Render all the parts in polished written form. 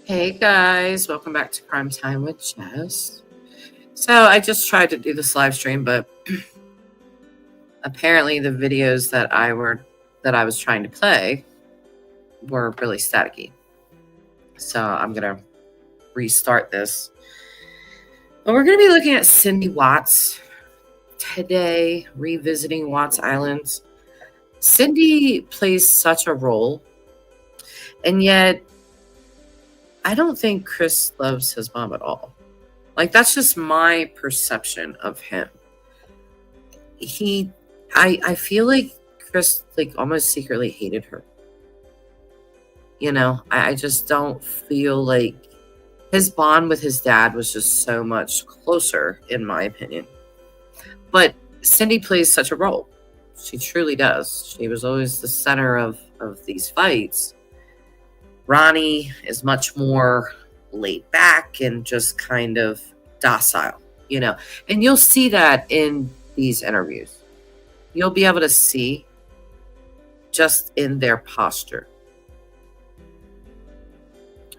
Hey guys, welcome back to Crime Time with Jess. So I just tried to do this live stream, but apparently the videos that I was trying to play were really staticky. So I'm gonna restart this. But we're gonna be looking at Cindy Watts today, revisiting Watts Island. Cindy plays such a role, and yet I don't think Chris loves his mom at all. Like, that's just my perception of him. I feel like Chris almost secretly hated her. I just don't feel like his bond with his dad was just so much closer, in my opinion. But Cindy plays such a role. She truly does. She was always the center of these fights. Ronnie is much more laid back and just kind of docile, and you'll see that in these interviews. You'll be able to see just in their posture.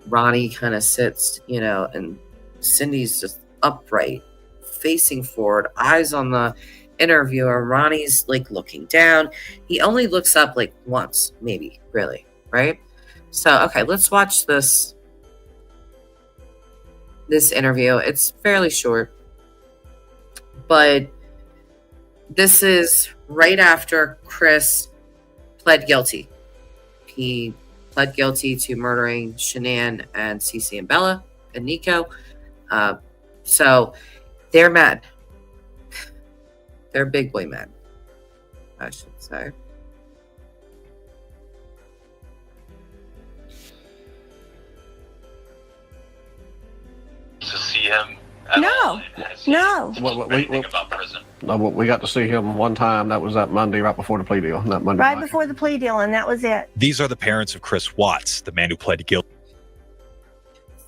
Ronnie kind of sits, and Cindy's just upright, facing forward, eyes on the interviewer. Ronnie's looking down. He only looks up once, maybe, really, right? So, okay, let's watch this interview. It's fairly short, but this is right after Chris pled guilty. He pled guilty to murdering Shanann and Cece and Bella and Nico. So they're mad. They're big boy mad, I should say. To see him? No. Anything about prison? No, we got to see him one time. That was that Monday right before the plea deal. That Monday Right night. before the plea deal, and that was it. These are the parents of Chris Watts, the man who pled guilty.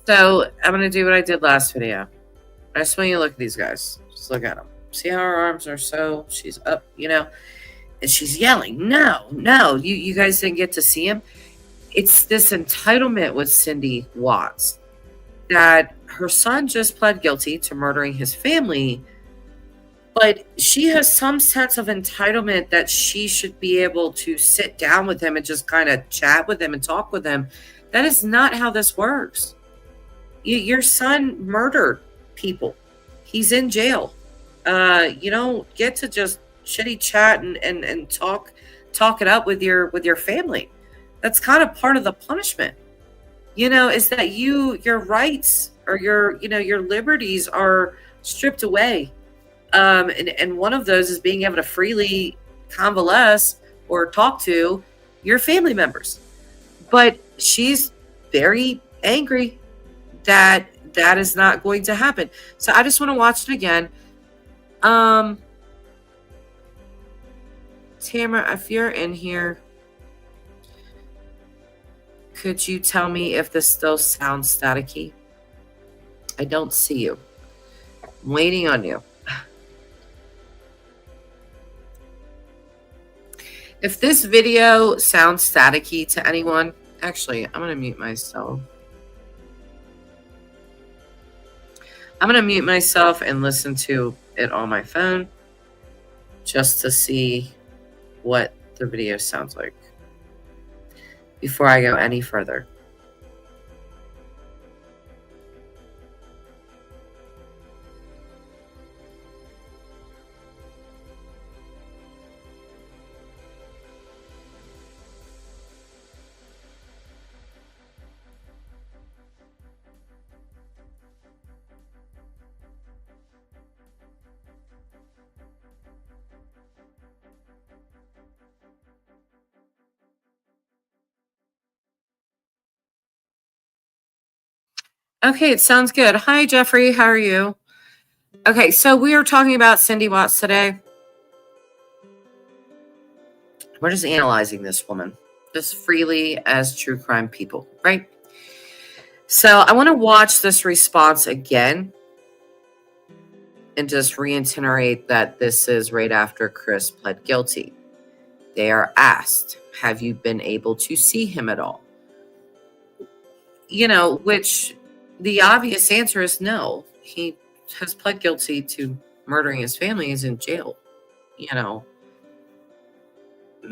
So I'm going to do what I did last video. I just want you to look at these guys. Just look at them. See how her arms are so, she's up, and she's yelling, no, you guys didn't get to see him. It's this entitlement with Cindy Watts that her son just pled guilty to murdering his family, but she has some sense of entitlement that she should be able to sit down with him and just kind of chat with him and talk with him. That is not how this works. Your son murdered people. He's in jail. You don't get to just shitty chat and talk it up with your family. That's kind of part of the punishment. Is that your rights or your liberties are stripped away. And one of those is being able to freely convalesce or talk to your family members. But she's very angry that is not going to happen. So I just want to watch it again. Tamara, if you're in here, could you tell me if this still sounds staticky? I don't see you. I'm waiting on you. If this video sounds staticky to anyone, actually, I'm going to mute myself. I'm going to mute myself and listen to it on my phone just to see what the video sounds like before I go any further. Okay, it sounds good. Hi, Jeffrey. How are you? Okay, so we are talking about Cindy Watts today. We're just analyzing this woman just freely as true crime people, right? So I want to watch this response again and just reiterate that this is right after Chris pled guilty. They are asked, have you been able to see him at all? which the obvious answer is no. He has pled guilty to murdering his family. He's in jail.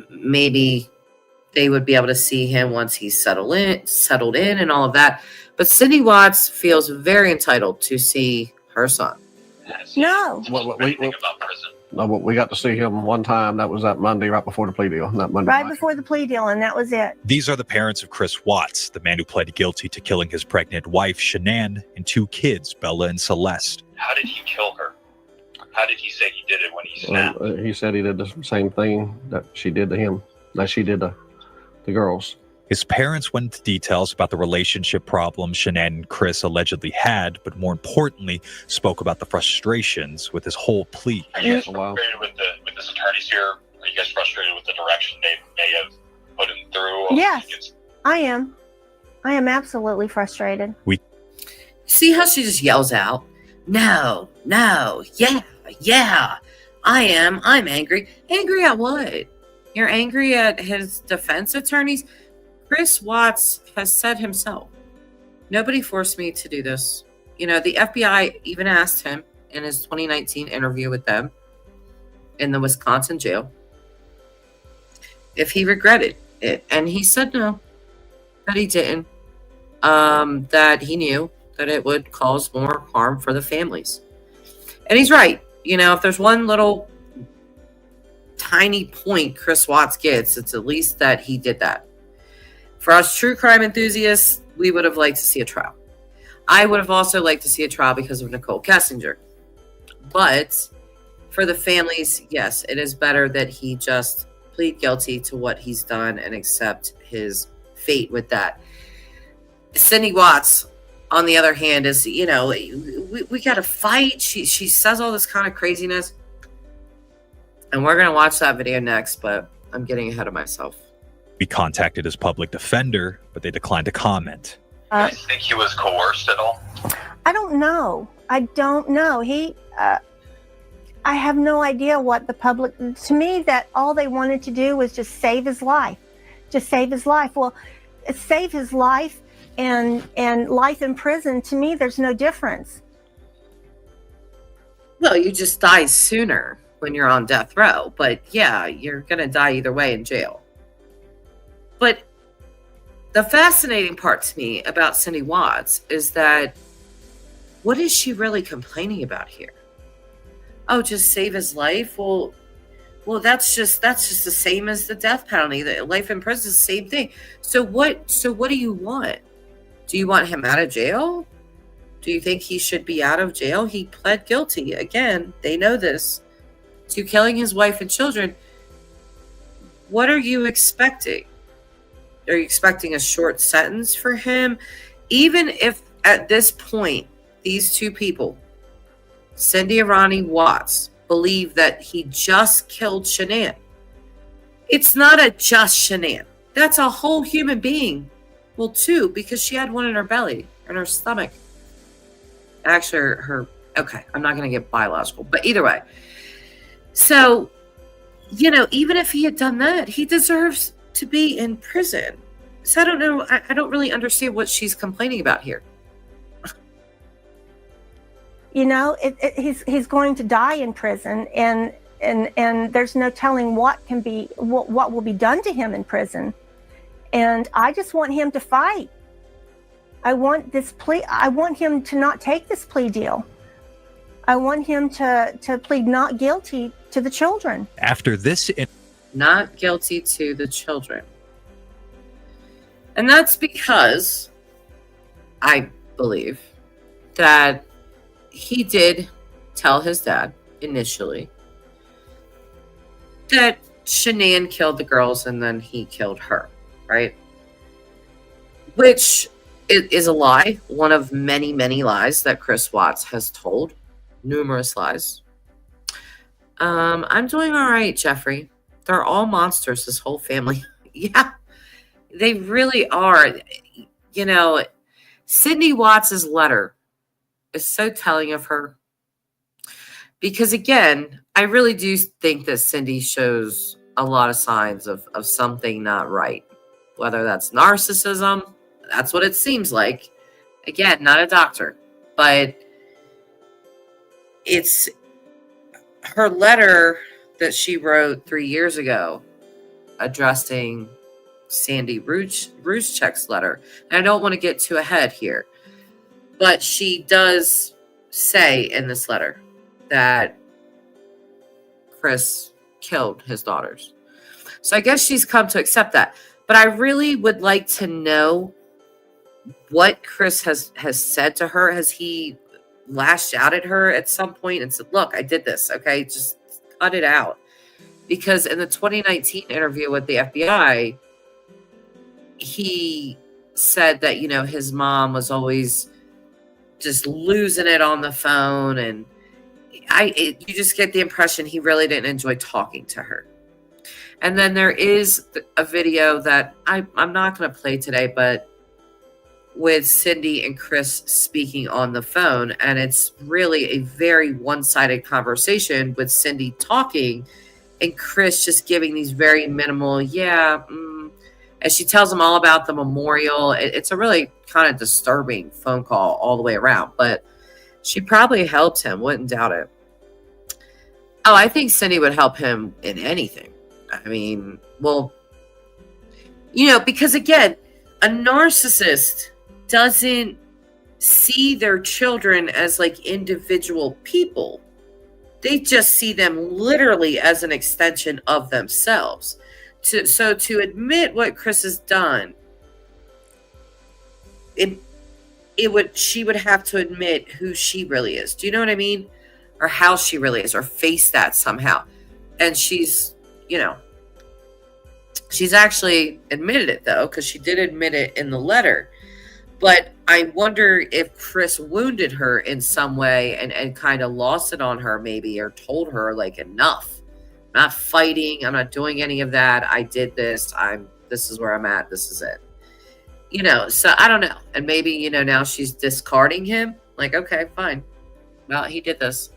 Maybe they would be able to see him once he's settled in and all of that. But Cindy Watts feels very entitled to see her son. No. What do you think about prison? No, but we got to see him one time. That was that Monday, right before the plea deal. That Monday Right night. before the plea deal, and that was it. These are the parents of Chris Watts, the man who pled guilty to killing his pregnant wife, Shanann, and 2 kids, Bella and Celeste. How did he kill her? How did he say he did it when he snapped? He said he did the same thing that she did to him, that she did to the girls. His parents went into details about the relationship problems Shanann and Chris allegedly had, but more importantly, spoke about the frustrations with his whole plea. Are you guys Wow. frustrated with this attorneys here? Are you guys frustrated with the direction they may have put him through? Yes. I am absolutely frustrated. See how she just yells out, no, yeah, I'm angry. Angry at what? You're angry at his defense attorneys? Chris Watts has said himself, nobody forced me to do this. The FBI even asked him in his 2019 interview with them in the Wisconsin jail if he regretted it. And he said no, that he didn't, that he knew that it would cause more harm for the families. And he's right. If there's one little tiny point Chris Watts gets, it's at least that he did that. For us true crime enthusiasts, we would have liked to see a trial. I would have also liked to see a trial because of Nicole Kessinger. But for the families, yes, it is better that he just plead guilty to what he's done and accept his fate with that. Cindy Watts, on the other hand, is, we got to fight. She says all this kind of craziness. And we're going to watch that video next, but I'm getting ahead of myself. We contacted his public defender, but they declined to comment. Do you think he was coerced at all? I don't know. I have no idea what the public, to me, that all they wanted to do was just save his life. Well, save his life and life in prison, to me, there's no difference. Well, you just die sooner when you're on death row. But yeah, you're going to die either way in jail. But the fascinating part to me about Cindy Watts is that what is she really complaining about here? Oh, just save his life? Well, that's just the same as the death penalty. The life in prison is the same thing. So what do you want? Do you want him out of jail? Do you think he should be out of jail? He pled guilty. Again, they know this, to killing his wife and children. What are you expecting? Are you expecting a short sentence for him? Even if at this point, these 2 people, Cindy and Ronnie Watts, believe that he just killed Shanann. It's not a just Shanann. That's a whole human being. Well, 2, because she had one in her belly, in her stomach. Actually, okay, I'm not going to get biological, but either way. So, even if he had done that, he deserves to be in prison. So I don't know. I don't really understand what she's complaining about here. He's going to die in prison, and there's no telling what will be done to him in prison. And I just want him to fight. I want him to not take this plea deal. I want him to plead not guilty to the children. After this, Not guilty to the children. And that's because I believe that he did tell his dad initially that Shanann killed the girls and then he killed her, right? Which is a lie. One of many, many lies that Chris Watts has told. Numerous lies. I'm doing all right, Jeffrey. They're all monsters, this whole family. Yeah, they really are. Cindy Watts's letter is so telling of her. Because again, I really do think that Cindy shows a lot of signs of something not right. Whether that's narcissism, That's what it seems like. Again, not a doctor, but it's her letter that she wrote 3 years ago addressing Sandy Ruzchek's letter. And I don't want to get too ahead here, but she does say in this letter that Chris killed his daughters. So I guess she's come to accept that. But I really would like to know what Chris has said to her. Has he lashed out at her at some point and said, look, I did this, okay? Just cut it out. Because in the 2019 interview with the FBI, he said that, his mom was always just losing it on the phone. And you just get the impression he really didn't enjoy talking to her. And then there is a video that I'm not going to play today, but with Cindy and Chris speaking on the phone. And it's really a very one-sided conversation with Cindy talking and Chris just giving these very minimal, as she tells him all about the memorial. It's a really kind of disturbing phone call all the way around, but she probably helped him, wouldn't doubt it. Oh, I think Cindy would help him in anything. I mean, well, because again, a narcissist doesn't see their children as like individual people. They just see them literally as an extension of themselves. So to admit what Chris has done, she would have to admit who she really is. Do you know what I mean? Or how she really is, or face that somehow. And she's actually admitted it though, because she did admit it in the letter. But I wonder if Chris wounded her in some way and kind of lost it on her maybe, or told her like, enough. I'm not fighting. I'm not doing any of that. I did this. This is where I'm at. This is it. So I don't know. And maybe, now she's discarding him. Like, okay, fine. Well, he did this.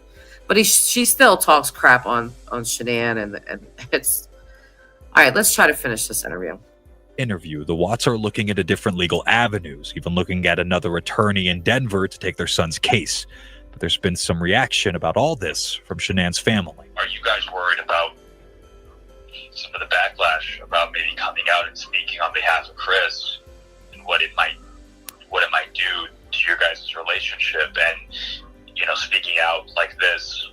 But she still talks crap on Shanann, and it's... All right, let's try to finish this interview. The Watts are looking into different legal avenues, even looking at another attorney in Denver to take their son's case. But there's been some reaction about all this from Shanann's family. Are you guys worried about some of the backlash about maybe coming out and speaking on behalf of Chris and what it might do to your guys' relationship, and speaking out like this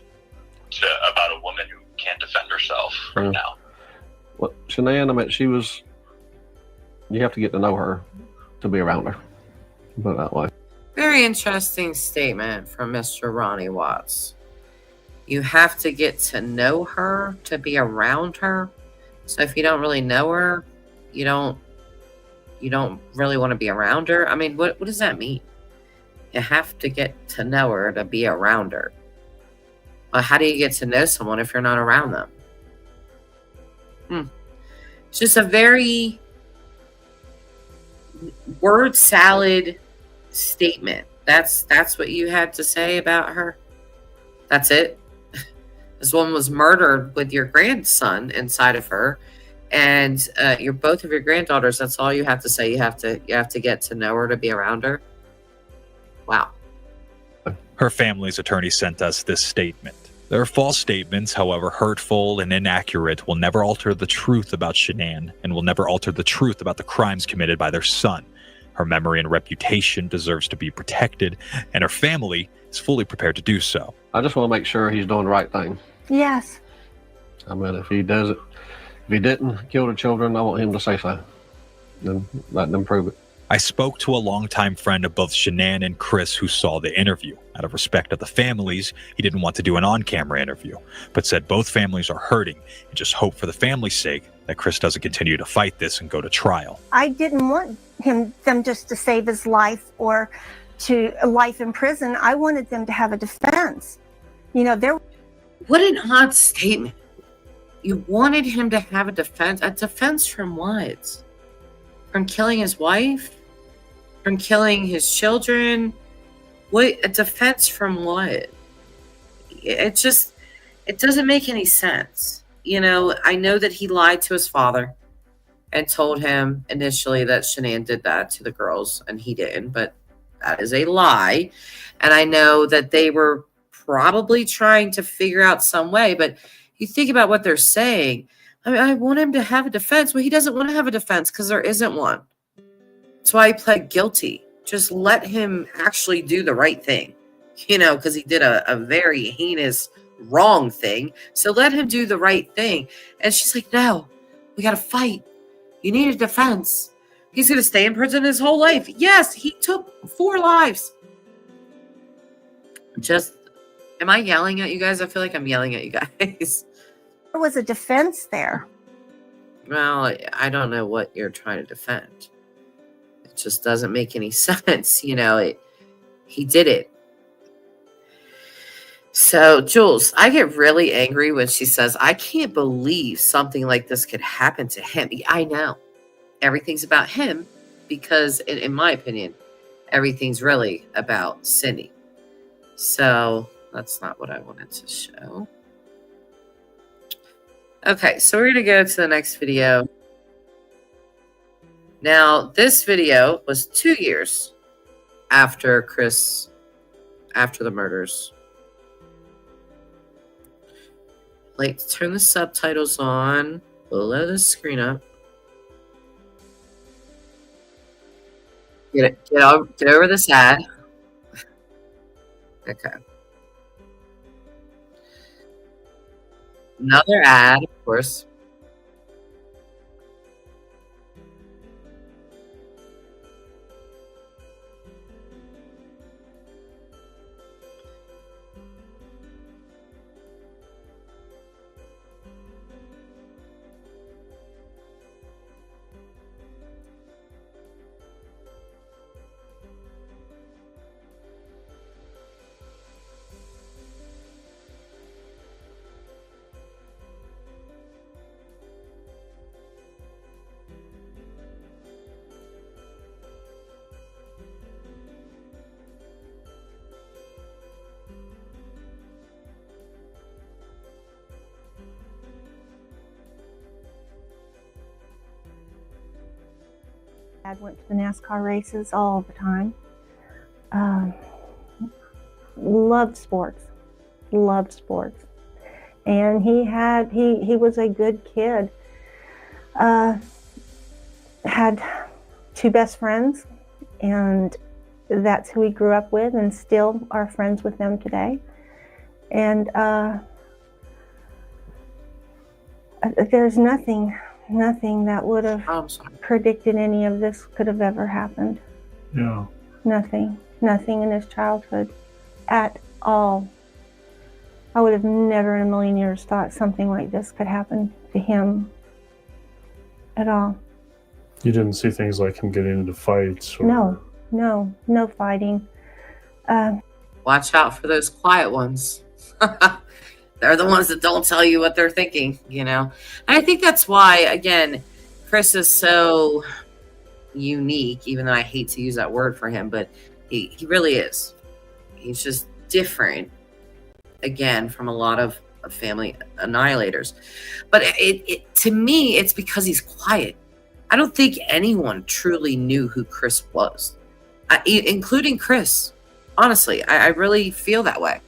about a woman who can't defend herself right now? Well, Shanann, you have to get to know her to be around her. Put it that way. Very interesting statement from Mr. Ronnie Watts. You have to get to know her to be around her. So if you don't really know her, you don't really want to be around her. I mean, what does that mean? You have to get to know her to be around her. Well, how do you get to know someone if you're not around them? It's just a very word salad statement. That's what you had to say about her? That's it? This woman was murdered with your grandson inside of her, and both of your granddaughters. That's all you have to say. You have to get to know her to be around her. Wow. Her family's attorney sent us this statement. Their false statements, however hurtful and inaccurate, will never alter the truth about Shanann, and will never alter the truth about the crimes committed by their son. Her memory and reputation deserves to be protected, and her family is fully prepared to do so. I just want to make sure he's doing the right thing. Yes. I mean, if he didn't kill the children, I want him to say so. Then let them prove it. I spoke to a longtime friend of both Shanann and Chris who saw the interview. Out of respect of the families, he didn't want to do an on-camera interview, but said both families are hurting and just hope for the family's sake that Chris doesn't continue to fight this and go to trial. I didn't want them just to save his life or to life in prison. I wanted them to have a defense. What an odd statement. You wanted him to have a defense? A defense from what? From killing his wife? From killing his children? What? A defense from what? It doesn't make any sense. I know that he lied to his father. and told him initially that Shanann did that to the girls, and he didn't, but that is a lie. And I know that they were probably trying to figure out some way, but you think about what they're saying. I mean, I want him to have a defense. Well, he doesn't want to have a defense because there isn't one. That's why he pled guilty. Just let him actually do the right thing, because he did a very heinous wrong thing. So let him do the right thing. And she's like, no, we got to fight. You need a defense. He's going to stay in prison his whole life. Yes, he took 4 lives. Am I yelling at you guys? I feel like I'm yelling at you guys. There was a defense there. Well, I don't know what you're trying to defend. It just doesn't make any sense. He did it. So, Jules, I get really angry when she says, I can't believe something like this could happen to him. I know. Everything's about him because, in my opinion, everything's really about Cindy. So, that's not what I wanted to show. Okay, so we're going to go to the next video. Now, this video was 2 years after the murders. Like to turn the subtitles on below the screen up. Get over this ad. Okay. Another ad, of course. Dad went to the NASCAR races all the time. Loved sports. And he was a good kid. Had 2 best friends, and that's who he grew up with, and still are friends with them today. And there's nothing that would have predicted any of this could have ever happened. Yeah. Nothing in his childhood at all. I would have never in a million years thought something like this could happen to him at all. You didn't see things like him getting into fights? Or... No fighting. Watch out for those quiet ones. They're the ones that don't tell you what they're thinking, And I think that's why, again, Chris is so unique, even though I hate to use that word for him, but he really is. He's just different, again, from a lot of family annihilators. But to me, it's because he's quiet. I don't think anyone truly knew who Chris was, including Chris. Honestly, I really feel that way.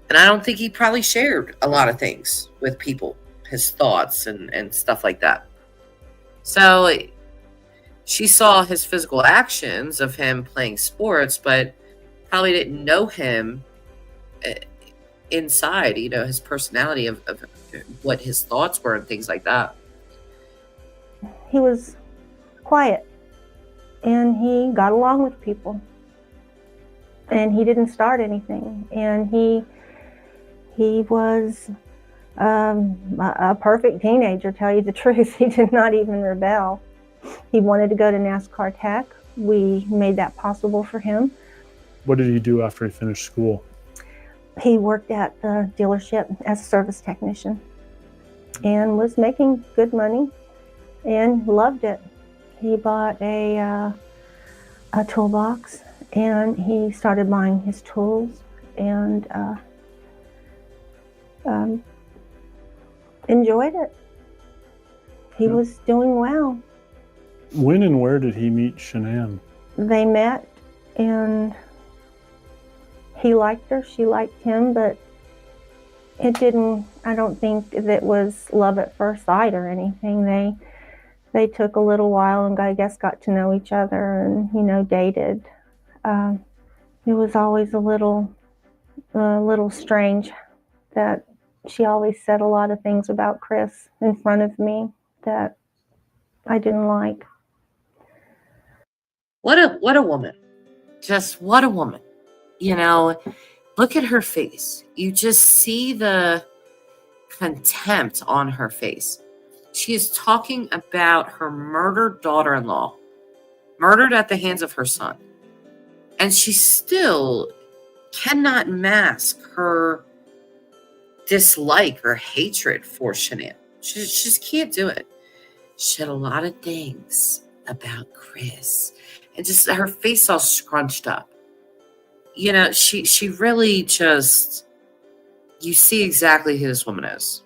And I don't think he probably shared a lot of things with people, his thoughts and stuff like that. So she saw his physical actions of him playing sports, but probably didn't know him inside, his personality of what his thoughts were and things like that. He was quiet, and he got along with people, and he didn't start anything, and he was a perfect teenager, tell you the truth. He did not even rebel. He wanted to go to NASCAR Tech. We made that possible for him. What did he do after he finished school? He worked at the dealership as a service technician and was making good money and loved it. He bought a toolbox, and he started buying his tools and enjoyed it. he was doing well. When and where did he meet Shanann? They met, and he liked her, she liked him, but it didn't, I don't think that was love at first sight or anything. They took a little while and I guess got to know each other and, you know, dated. It was always a little strange that she always said a lot of things about Chris in front of me that I didn't like. What a woman. Just what a woman. You know, look at her face. You just see the contempt on her face. She is talking about her murdered daughter-in-law, murdered at the hands of her son. And she still cannot mask her dislike or hatred for Shanann. She just can't do it. She had a lot of things about Chris. And just her face all scrunched up. You know, she really just, you see exactly who this woman is.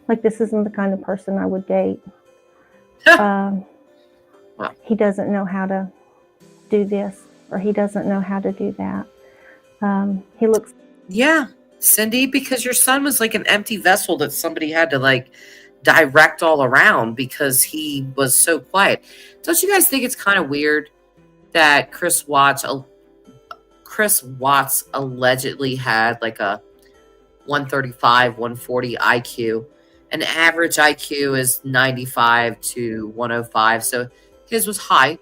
Like, this isn't the kind of person I would date. He doesn't know how to do this, or he doesn't know how to do that. He looks... Yeah, Cindy, because your son was like an empty vessel that somebody had to like direct all around because he was so quiet. Don't you guys think it's kind of weird that Chris Watts allegedly had like a 135, 140 IQ? An average IQ is 95 to 105, so his was higher.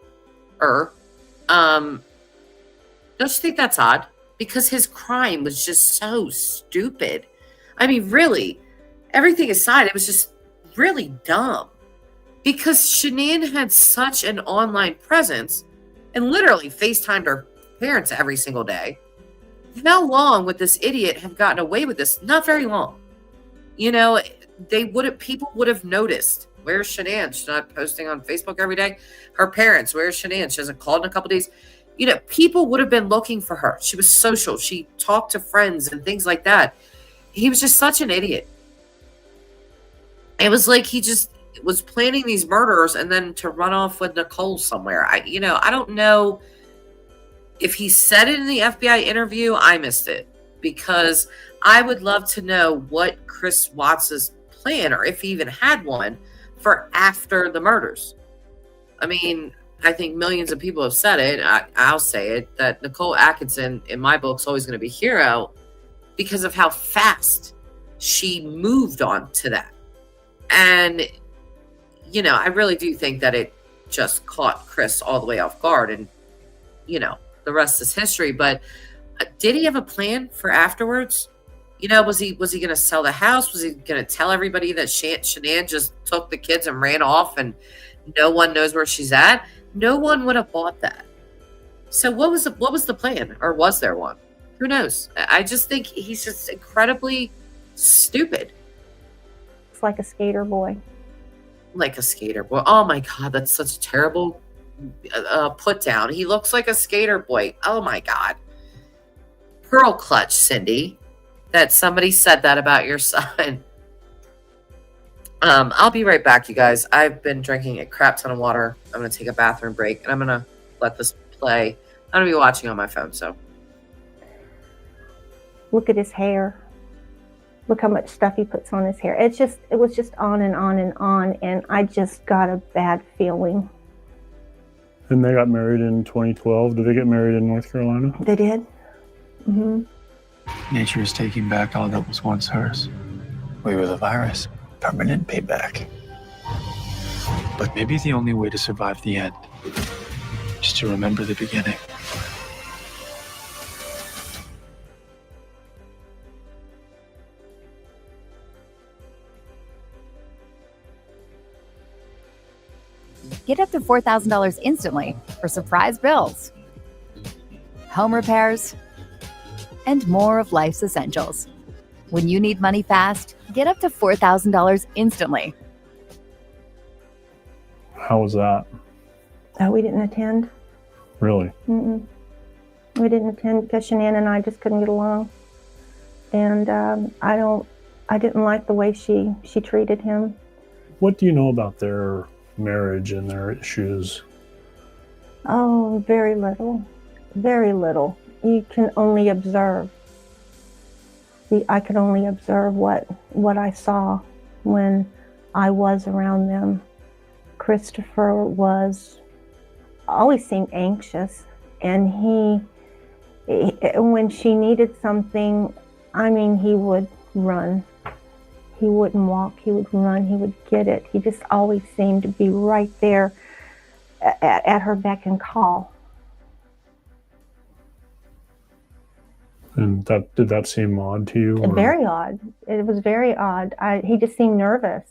Don't you think that's odd? Because his crime was just so stupid. I mean, really, everything aside, it was just really dumb. Because Shanann had such an online presence and literally FaceTimed her parents every single day. How long would this idiot have gotten away with this? Not very long. You know, people would have noticed. Where's Shanann? She's not posting on Facebook every day. Her parents, where's Shanann? She hasn't called in a couple days. You know, people would have been looking for her. She was social. She talked to friends and things like that. He was just such an idiot. It was like he just was planning these murders and then to run off with Nicole somewhere. I don't know if he said it in the FBI interview. I missed it, because I would love to know what Chris Watts's plan, or if he even had one, for after the murders. I mean, I think millions of people have said it. I'll say it, that Nicole Atkinson, in my book, is always going to be a hero because of how fast she moved on to that. And, you know, I really do think that it just caught Chris all the way off guard. And, you know, the rest is history. But did he have a plan for afterwards? You know, was he going to sell the house? Was he going to tell everybody that Shanann just took the kids and ran off and no one knows where she's at? No one would have bought that. So what was the plan? Or was there one? Who knows? I just think he's just incredibly stupid. It's like a skater boy. Like a skater boy. Oh my God, that's such a terrible put down. He looks like a skater boy. Oh my God. Pearl clutch, Cindy. That somebody said that about your son. I'll be right back, you guys. I've been drinking a crap ton of water. I'm going to take a bathroom break, and I'm going to let this play. I'm going to be watching on my phone, so. Look at his hair. Look how much stuff he puts on his hair. It was just on and on and on, and I just got a bad feeling. And they got married in 2012. Did they get married in North Carolina? They did. Mm-hmm. Nature is taking back all that was once hers. We were the virus. Permanent payback. But maybe the only way to survive the end is to remember the beginning. Get up to $4,000 instantly for surprise bills, home repairs, and more of life's essentials. When you need money fast, get up to $4,000 instantly. How was that? Oh, we didn't attend. Really? Mm-mm. We didn't attend because Shanann and I just couldn't get along. And I didn't like the way she treated him. What do you know about their marriage and their issues? Oh, very little. Very little. You can only observe. I could only observe what I saw when I was around them. Christopher always seemed anxious, and he when she needed something, I mean, he would run. He wouldn't walk, he would run, he would get it. He just always seemed to be right there at her beck and call. And did that seem odd to you? Or? Very odd. It was very odd. He just seemed nervous.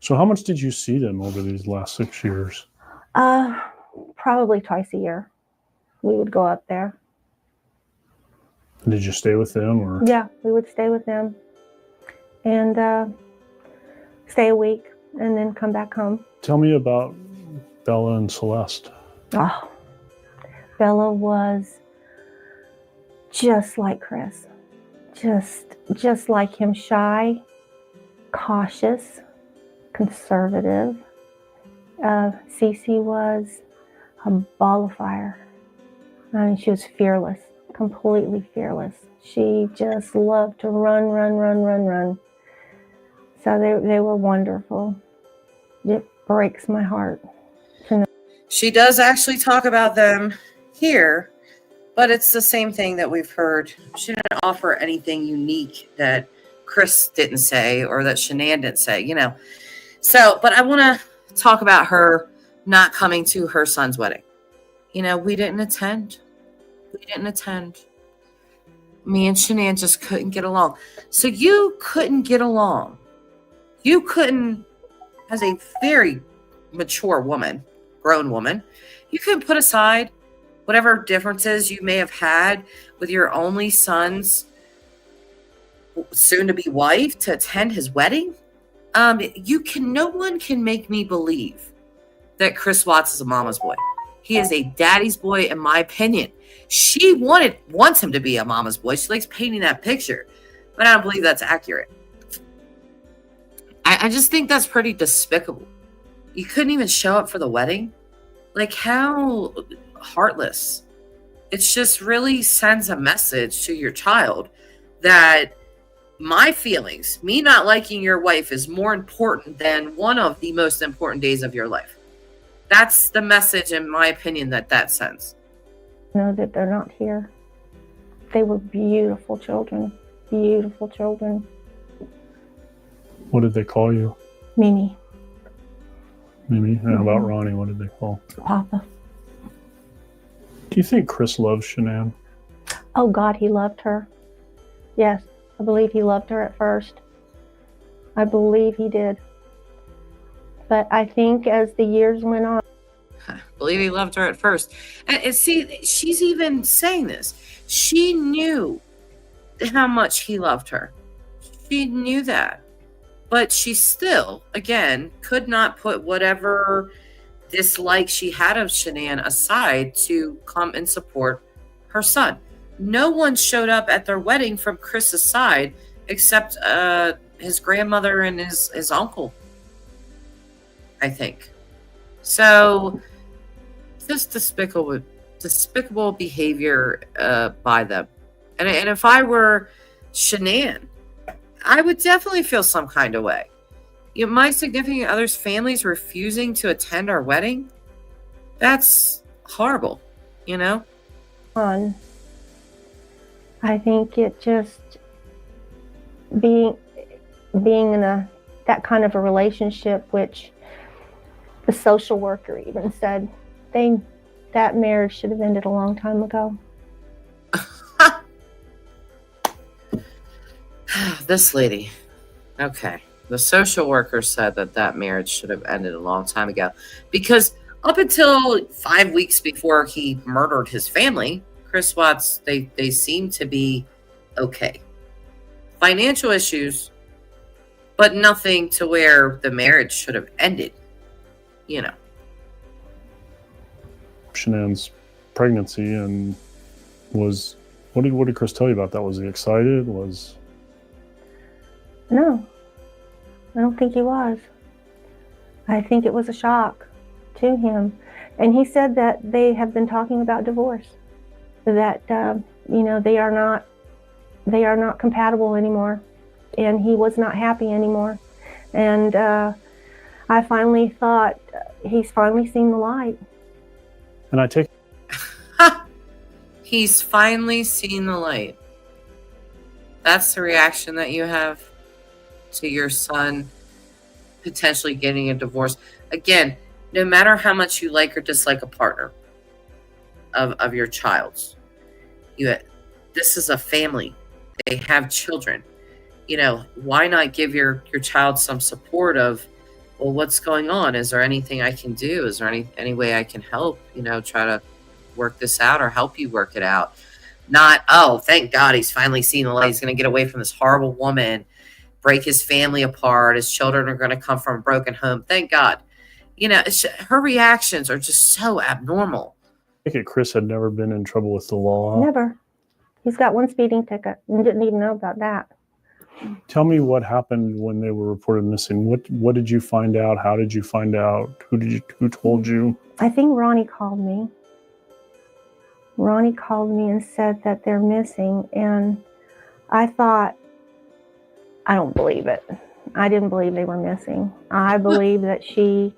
So how much did you see them over these last 6 years? Probably twice a year. We would go up there. Did you stay with them, or? Yeah, we would stay with them and stay a week and then come back home. Tell me about Bella and Celeste. Oh, Bella was just like Chris, just like him, shy, cautious, conservative. Cece was a ball of fire. I mean, she was fearless, completely fearless. She just loved to run. So they were wonderful. It breaks my heart to know. She does actually talk about them here, but it's the same thing that we've heard. She didn't offer anything unique that Chris didn't say or that Shanann didn't say, you know. So, but I want to talk about her not coming to her son's wedding. You know, we didn't attend. Me and Shanann just couldn't get along. So you couldn't get along. You couldn't, as a very mature woman, grown woman, you couldn't put aside whatever differences you may have had with your only son's soon-to-be wife to attend his wedding. No one can make me believe that Chris Watts is a mama's boy. He is a daddy's boy, in my opinion. She wants him to be a mama's boy. She likes painting that picture, but I don't believe that's accurate. I just think that's pretty despicable. You couldn't even show up for the wedding? Like, how heartless. It just really sends a message to your child that my feelings, me not liking your wife, is more important than one of the most important days of your life. That's the message, in my opinion, that sends. Know that they're not here. They were beautiful children. Beautiful children. What did they call you? Mimi. Mimi? And how about Ronnie? What did they call? Papa. Do you think Chris loves Shanann? Oh, God, he loved her. Yes, I believe he loved her at first. I believe he did. But I think as the years went on, I believe he loved her at first. And see, she's even saying this. She knew how much he loved her. She knew that. But she still, again, could not put whatever dislike she had of Shanann aside to come and support her son. No one showed up at their wedding from Chris's side except his grandmother and his uncle, I think. So, just despicable behavior by them. And if I were Shanann, I would definitely feel some kind of way. You know, my significant other's family's refusing to attend our wedding. That's horrible, you know? I think it just being in that kind of a relationship, which the social worker even said that marriage should have ended a long time ago. This lady. Okay. The social worker said that marriage should have ended a long time ago because up until 5 weeks before he murdered his family, Chris Watts, they seemed to be okay. Financial issues, but nothing to where the marriage should have ended, you know. Shanann's pregnancy and what did Chris tell you about that? Was he excited? No, I don't think he was. I think it was a shock to him. And he said that they have been talking about divorce, that, they are not compatible anymore, and he was not happy anymore. And I finally thought he's finally seen the light. And I take He's finally seen the light. That's the reaction that you have to your son potentially getting a divorce. Again, no matter how much you like or dislike a partner of your child's, this is a family. They have children. Why not give your child some support of, well, what's going on? Is there anything I can do? Is there any way I can help, try to work this out or help you work it out? Not, oh, thank God he's finally seen the light. He's going to get away from this horrible woman, break his family apart. His children are going to come from a broken home. Thank God. Her reactions are just so abnormal. I think Chris had never been in trouble with the law. Never. He's got one speeding ticket and didn't even know about that. Tell me what happened when they were reported missing. What did you find out? How did you find out? Who told you? I think Ronnie called me. Ronnie called me and said that they're missing, and I thought, I don't believe it. I didn't believe they were missing. I believe that she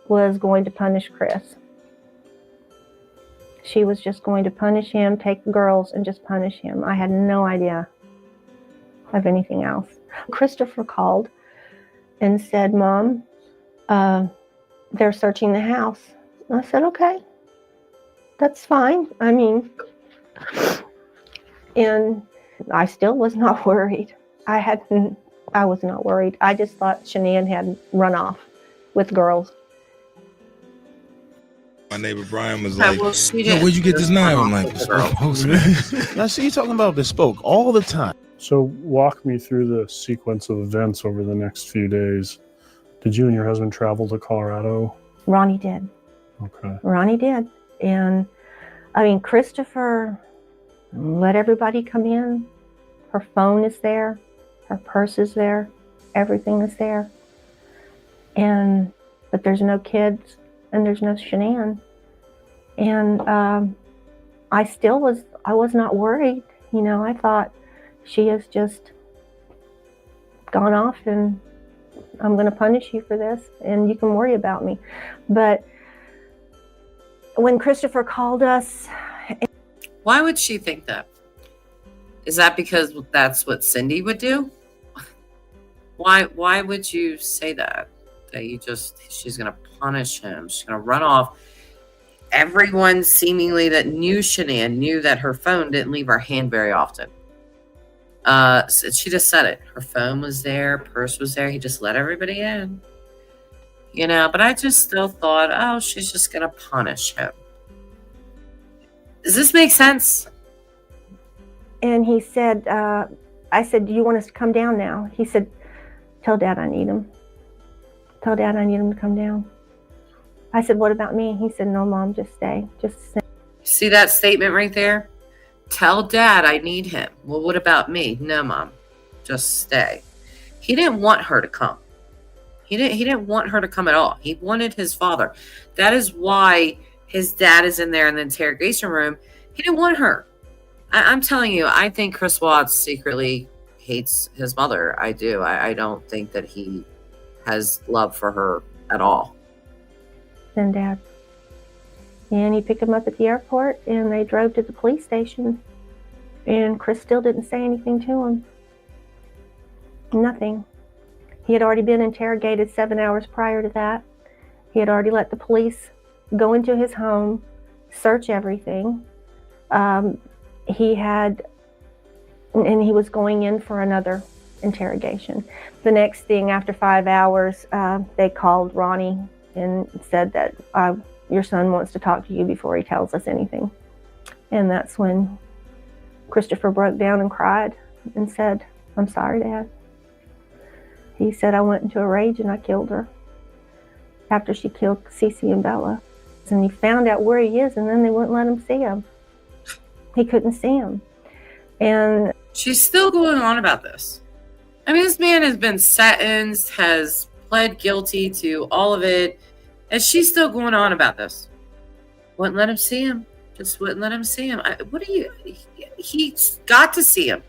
was going to punish Chris. She was just going to punish him, take the girls and just punish him. I had no idea of anything else. Christopher called and said, Mom, they're searching the house. I said, okay, that's fine. And I still was not worried. I was not worried. I just thought Shanann had run off with girls. My neighbor Brian was like, "Yo, where'd you get this knife?" I'm like, Now, see, you talking about bespoke all the time. So walk me through the sequence of events over the next few days. Did you and your husband travel to Colorado? Ronnie did. Okay. Ronnie did. And Christopher let everybody come in. Her phone is there. Her purse is there. Everything is there. But there's no kids and there's no Shanann. And I was not worried. I thought she has just gone off and I'm going to punish you for this and you can worry about me. But when Christopher called us. Why would she think that? Is that because that's what Cindy would do? Why would you say that? That she's going to punish him. She's going to run off. Everyone seemingly that knew Shanann knew that her phone didn't leave her hand very often. So she just said it. Her phone was there, purse was there. He just let everybody in. But I just still thought, oh, she's just going to punish him. Does this make sense? And he said, I said, do you want us to come down now? He said, tell Dad I need him. Tell Dad I need him to come down. I said, what about me? He said, no, Mom, just stay. Just stay. See that statement right there? Tell Dad I need him. Well, what about me? No, Mom, just stay. He didn't want her to come. He didn't want her to come at all. He wanted his father. That is why his dad is in there in the interrogation room. He didn't want her. I'm telling you, I think Chris Watts secretly hates his mother. I do. I don't think that he has love for her at all. Then Dad. And he picked him up at the airport and they drove to the police station. And Chris still didn't say anything to him. Nothing. He had already been interrogated 7 hours prior to that. He had already let the police go into his home, search everything. He was going in for another interrogation. The next thing, after 5 hours, they called Ronnie and said that your son wants to talk to you before he tells us anything. And that's when Christopher broke down and cried and said, I'm sorry, Dad. He said, I went into a rage and I killed her after she killed Cece and Bella. And he found out where he is and then they wouldn't let him see him. He couldn't see him. And she's still going on about this. This man has been sentenced, has pled guilty to all of it, and she's still going on about this. Wouldn't let him see him. Just wouldn't let him see him. He's got to see him.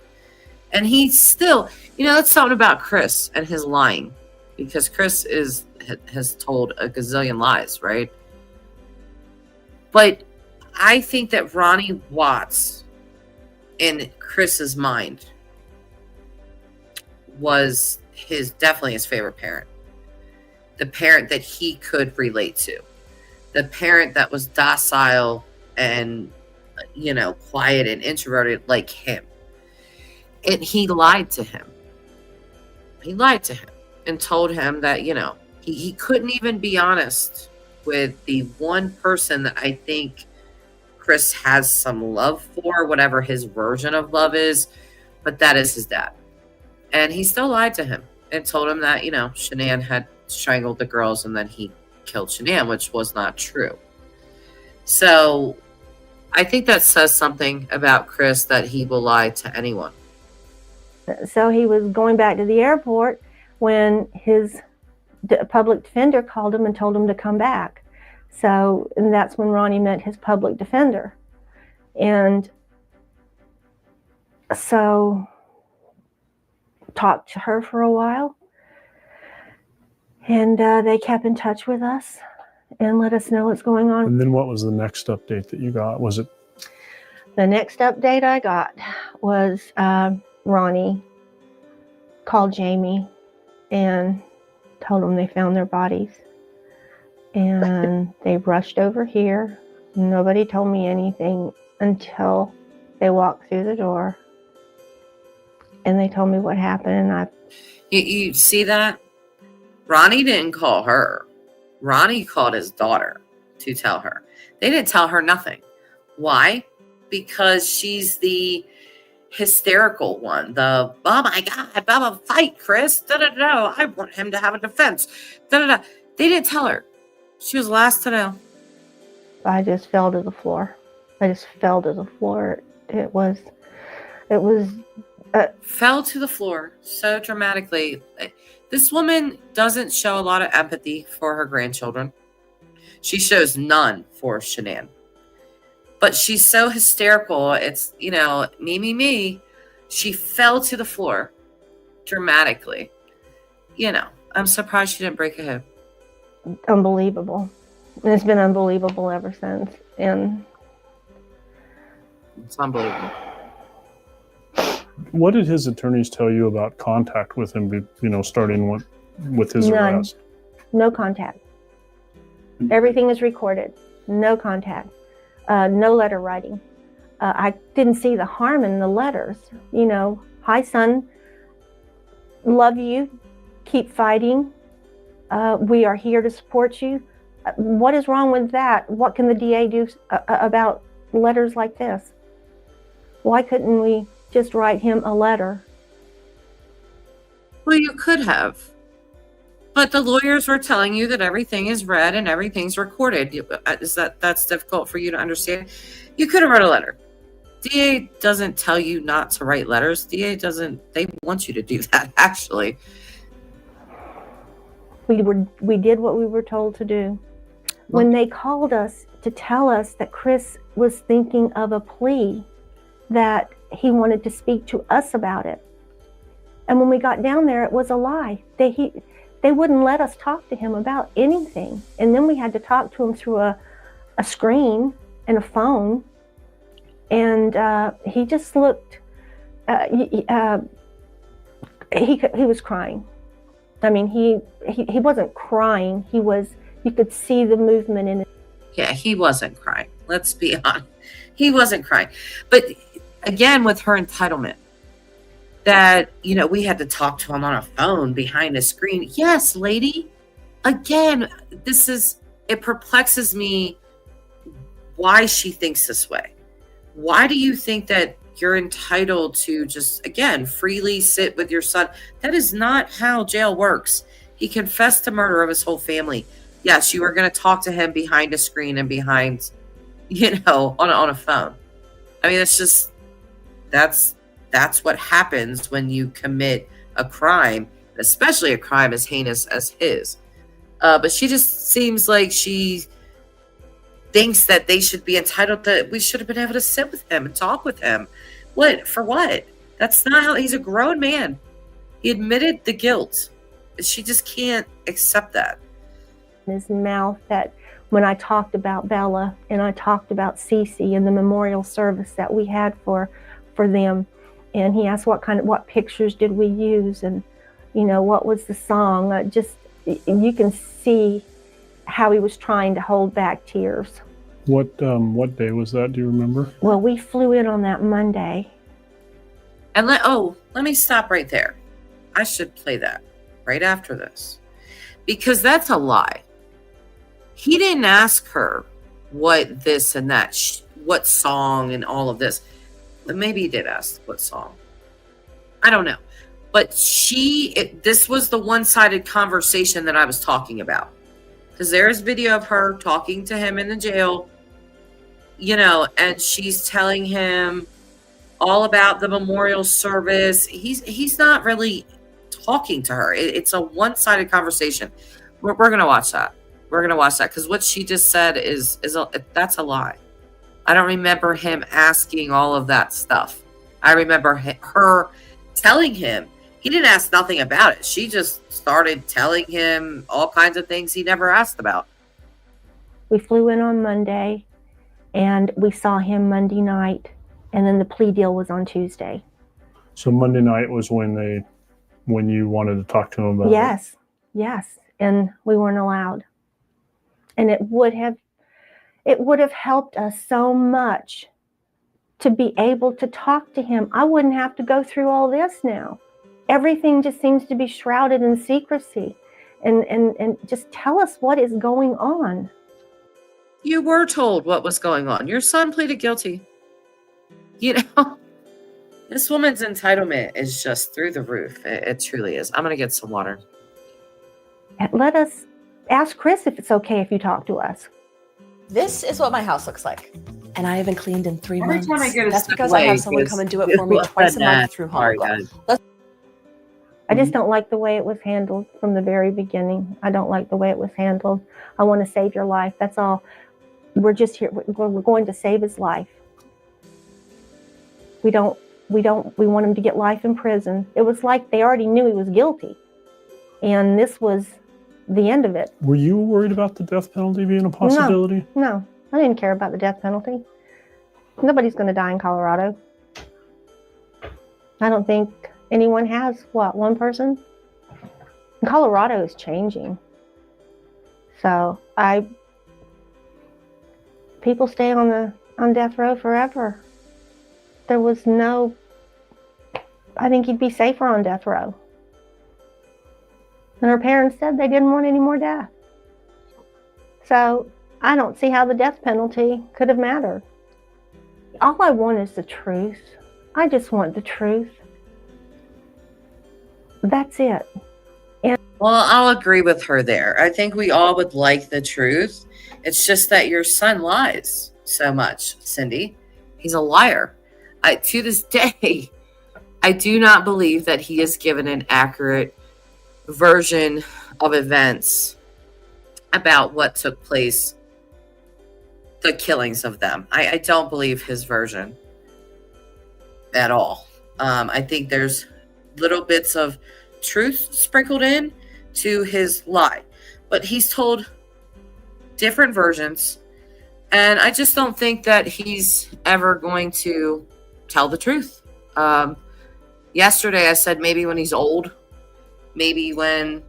And he's still, that's something about Chris and his lying. Because Chris has told a gazillion lies, right? But I think that Ronnie Watts, in Chris's mind, was definitely his favorite parent. The parent that he could relate to. The parent that was docile and, quiet and introverted like him. And he lied to him. He lied to him and told him that, he couldn't even be honest with the one person that I think Chris has some love for, whatever his version of love is, but that is his dad. And he still lied to him and told him that, Shanann had strangled the girls and then he killed Shanann, which was not true. So I think that says something about Chris, that he will lie to anyone. So he was going back to the airport when his public defender called him and told him to come back. And that's when Ronnie met his public defender. And so talked to her for a while. And they kept in touch with us and let us know what's going on. And then what was the next update that you got? Was it? The next update I got was Ronnie called Jamie and told them they found their bodies. And they rushed over here. Nobody told me anything until they walked through the door. And they told me what happened. And You see that? Ronnie didn't call her. Ronnie called his daughter to tell her. They didn't tell her nothing. Why? Because she's the hysterical one. Oh my God, Baba, fight, Chris. Da-da-da. I want him to have a defense. Da-da-da. They didn't tell her. She was last to know. I just fell to the floor. It was fell to the floor so dramatically. This woman doesn't show a lot of empathy for her grandchildren. She shows none for Shanann. But she's so hysterical. It's, me. She fell to the floor dramatically. I'm surprised she didn't break a hip. Unbelievable. And it's been unbelievable ever since. And it's unbelievable. What did his attorneys tell you about contact with him, starting with his None. arrest? No contact. Everything is recorded. No contact. No letter writing. I didn't see the harm in the letters. Hi, son. Love you. Keep fighting. We are here to support you. What is wrong with that? What can the DA do about letters like this? Why couldn't we just write him a letter? Well, you could have. But the lawyers were telling you that everything is read and everything's recorded. That's difficult for you to understand? You could have wrote a letter. DA doesn't tell you not to write letters. They want you to do that, actually. We did what we were told to do. When they called us to tell us that Chris was thinking of a plea, that he wanted to speak to us about it. And when we got down there, it was a lie. They wouldn't let us talk to him about anything. And then we had to talk to him through a screen and a phone. And he just looked, he was crying. I mean, he wasn't crying. You could see the movement in it. Yeah, he wasn't crying. Let's be honest. He wasn't crying. But again, with her entitlement, that, we had to talk to him on a phone behind a screen. Yes, lady. Again, it perplexes me why she thinks this way. Why do you think that you're entitled to just, again, freely sit with your son? That is not how jail works. He confessed to murder of his whole family. Yes, you were going to talk to him behind a screen and behind, on a phone. I mean, it's just, that's what happens when you commit a crime especially a crime as heinous as his. But she just seems like she thinks that they should be entitled to, we should have been able to sit with him and talk with him. What? For what? That's not how, he's a grown man. He admitted the guilt. She just can't accept that. His mouth, that when I talked about Bella and I talked about Cece and the memorial service that we had for them, and he asked what pictures did we use, and what was the song. Just, you can see how he was trying to hold back tears. What day was that? Do you remember? Well, we flew in on that Monday. And let me stop right there. I should play that right after this, because that's a lie. He didn't ask her what this and that, what song and all of this. Maybe he did ask what song. I don't know. But this was the one-sided conversation that I was talking about. Because there's video of her talking to him in the jail, and she's telling him all about the memorial service. He's not really talking to her. It's a one-sided conversation. We're going to watch that. We're going to watch that, because what she just said that's a lie. I don't remember him asking all of that stuff. I remember her telling him. He didn't ask nothing about it. She just started telling him all kinds of things he never asked about. We flew in on Monday, and we saw him Monday night, and then the plea deal was on Tuesday. So Monday night was when you wanted to talk to him about it? Yes, and we weren't allowed. And it would have helped us so much to be able to talk to him. I wouldn't have to go through all this now. Everything just seems to be shrouded in secrecy. And just tell us what is going on. You were told what was going on. Your son pleaded guilty. This woman's entitlement is just through the roof. It truly is. I'm going to get some water. Let us ask Chris if it's okay if you talk to us. This is what my house looks like. And I haven't cleaned in 3 months. Every time I get That's because I have someone come and do it for me twice a month through Home Glow. I just don't like the way it was handled from the very beginning. I don't like the way it was handled. I want to save your life. That's all. We're just here. We're going to save his life. We want him to get life in prison. It was like they already knew he was guilty. And this was the end of it. Were you worried about the death penalty being a possibility? No, I didn't care about the death penalty. Nobody's going to die in Colorado. I don't think anyone has. One person? Colorado is changing. So people stay on death row forever. There was I think he'd be safer on death row. And her parents said they didn't want any more death. So I don't see how the death penalty could have mattered. All I want is the truth. I just want the truth. That's it. Well, I'll agree with her there. I think we all would like the truth. It's just that your son lies so much, Cindy. He's a liar. To this day, I do not believe that he has given an accurate version of events about what took place, the killings of them. I don't believe his version at all. I think there's little bits of truth sprinkled in to his lie, but he's told different versions, and I just don't think that he's ever going to tell the truth. Yesterday I said maybe when he's old, maybe when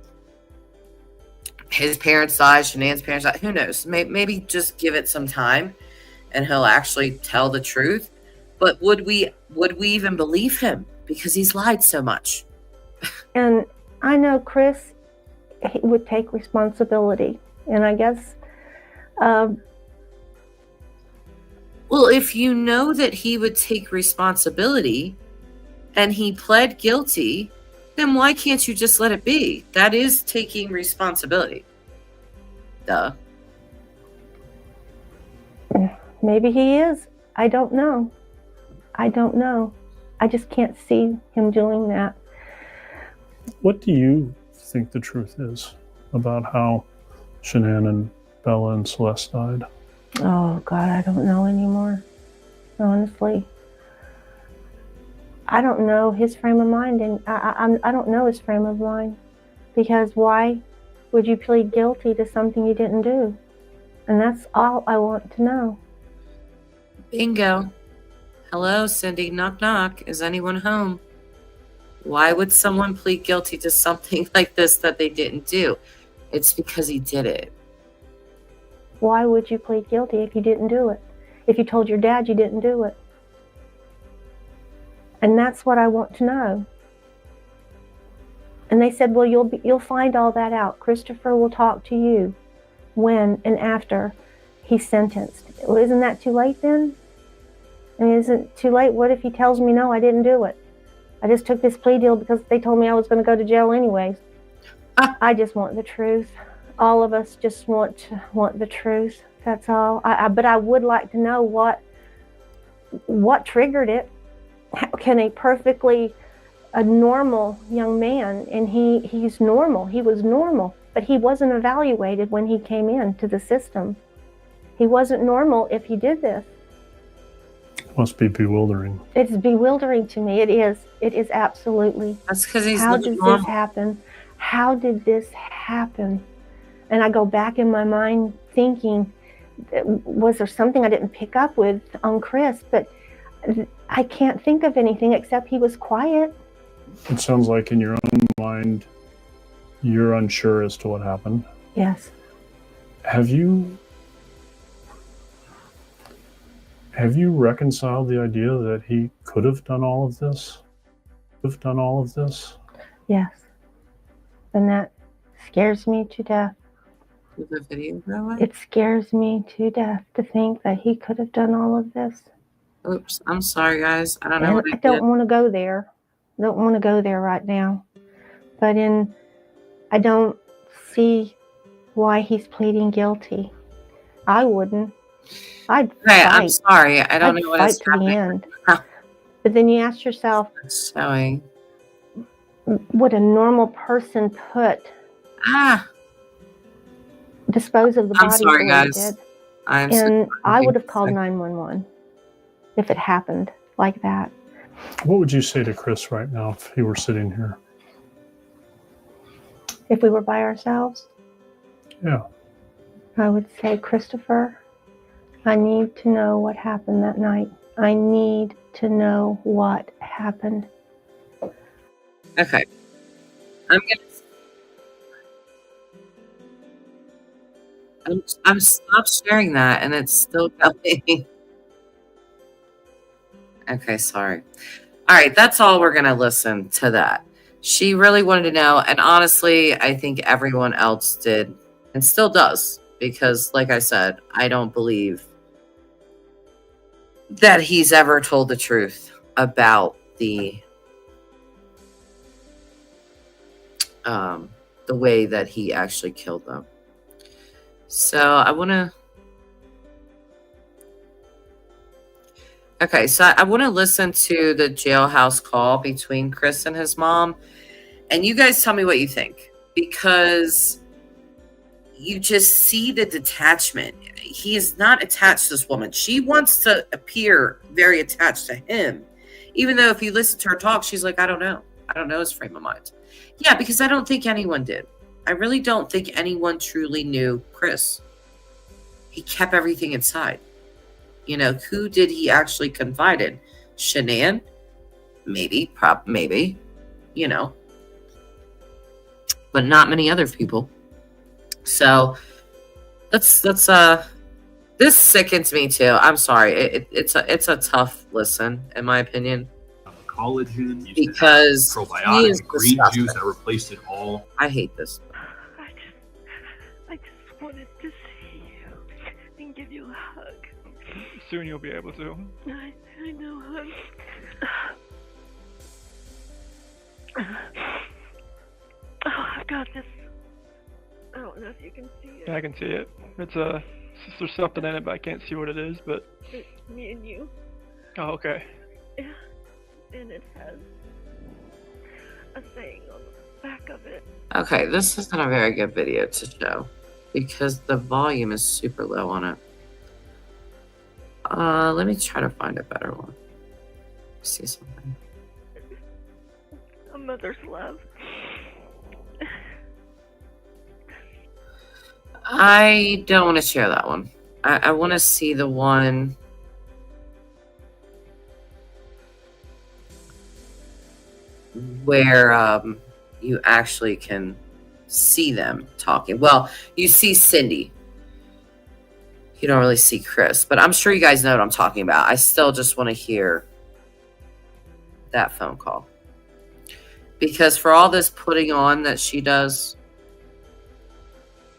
his parents die, Shanann's parents die, who knows, maybe just give it some time and he'll actually tell the truth. But would we even believe him, because he's lied so much? And I know Chris, he would take responsibility. And I guess well, if you know that he would take responsibility and he pled guilty, then why can't you just let it be? That is taking responsibility. Duh. Maybe he is. I don't know. I just can't see him doing that. What do you think the truth is about how Shanann and Bella and Celeste died? Oh, God, I don't know anymore. Honestly. I don't know his frame of mind, and I don't know his frame of mind. Because why would you plead guilty to something you didn't do? And that's all I want to know. Bingo. Hello, Cindy. Knock, knock. Is anyone home? Why would someone plead guilty to something like this that they didn't do? It's because he did it. Why would you plead guilty if you didn't do it? If you told your dad you didn't do it? And that's what I want to know. And they said, well, you'll find all that out. Christopher will talk to you when and after he's sentenced. Well, isn't that too late then? I mean, isn't it too late? What if he tells me, no, I didn't do it? I just took this plea deal because they told me I was going to go to jail anyways. I just want the truth. All of us just want the truth. That's all. But I would like to know what triggered it. How can a normal young man, and he's normal. He was normal, but he wasn't evaluated when he came into the system. He wasn't normal if he did this. Must be bewildering. It's bewildering to me. It is. It is absolutely. That's because he's How living did normal. this happen? How did this happen? And I go back in my mind thinking, was there something I didn't pick up with on Chris? But I can't think of anything except he was quiet. It sounds like in your own mind, you're unsure as to what happened. Yes. Have you reconciled the idea that he could have done all of this? Yes. And that scares me to death. The video, really? It scares me to death to think that he could have done all of this. Oops, I'm sorry, guys. I don't know And what I I don't did. want to go there. I don't want to go there right now. But I don't see why he's pleading guilty. I wouldn't. I'd Okay, fight. I'm sorry. I don't I'd know what fight is to the happening. end. Huh. But then you ask yourself, It's showing. would a normal person dispose of the I'm body sorry, the way he guys. did? I'm so And I sorry. would have called 911 if it happened like that. What would you say to Chris right now if he were sitting here? If we were by ourselves, Yeah. I would say, Christopher, I need to know what happened that night. I need to know what happened. Okay. I'm stopped sharing that and it's still going. Okay, sorry. All right, that's all we're going to listen to that. She really wanted to know, and honestly, I think everyone else did and still does, because like I said, I don't believe that he's ever told the truth about the way that he actually killed them. So I want to listen to the jailhouse call between Chris and his mom, and you guys tell me what you think, because you just see the detachment. He is not attached to this woman. She wants to appear very attached to him, even though if you listen to her talk, she's like, I don't know his frame of mind. Yeah, because I don't think anyone did. I really don't think anyone truly knew Chris. He kept everything inside. You know, who did he actually confide in? Shanann? Maybe, maybe, you know. But not many other people. So this sickens me too. I'm sorry. It's a tough listen, in my opinion. Collagen, because probiotic, green juice that replaced it all. I hate this. I just wanted to see you and give you a hug. Soon you'll be able to. I know, hon. Oh, I've got this. I don't know if you can see it. Yeah, I can see it. There's something in it, but I can't see what it is. But It's me and you. oh, okay. Yeah. And it has a saying on back of it. Okay, this isn't a very good video to show because the volume is super low on it. Let me try to find a better one. See something. A mother's love. I don't want to share that one. I want to see the one where you actually can see them talking. Well, you see Cindy. You don't really see Chris, but I'm sure you guys know what I'm talking about. I still just want to hear that phone call. Because for all this putting on that she does,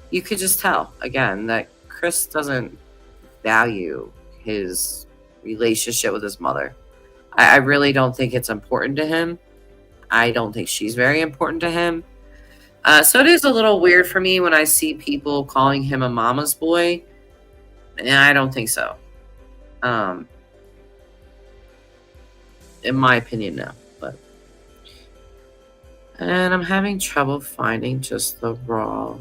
you could just tell, again, that Chris doesn't value his relationship with his mother. I really don't think it's important to him. I don't think she's very important to him. So it is a little weird for me when I see people calling him a mama's boy. And I don't think so. In my opinion, no. And I'm having trouble finding just the raw.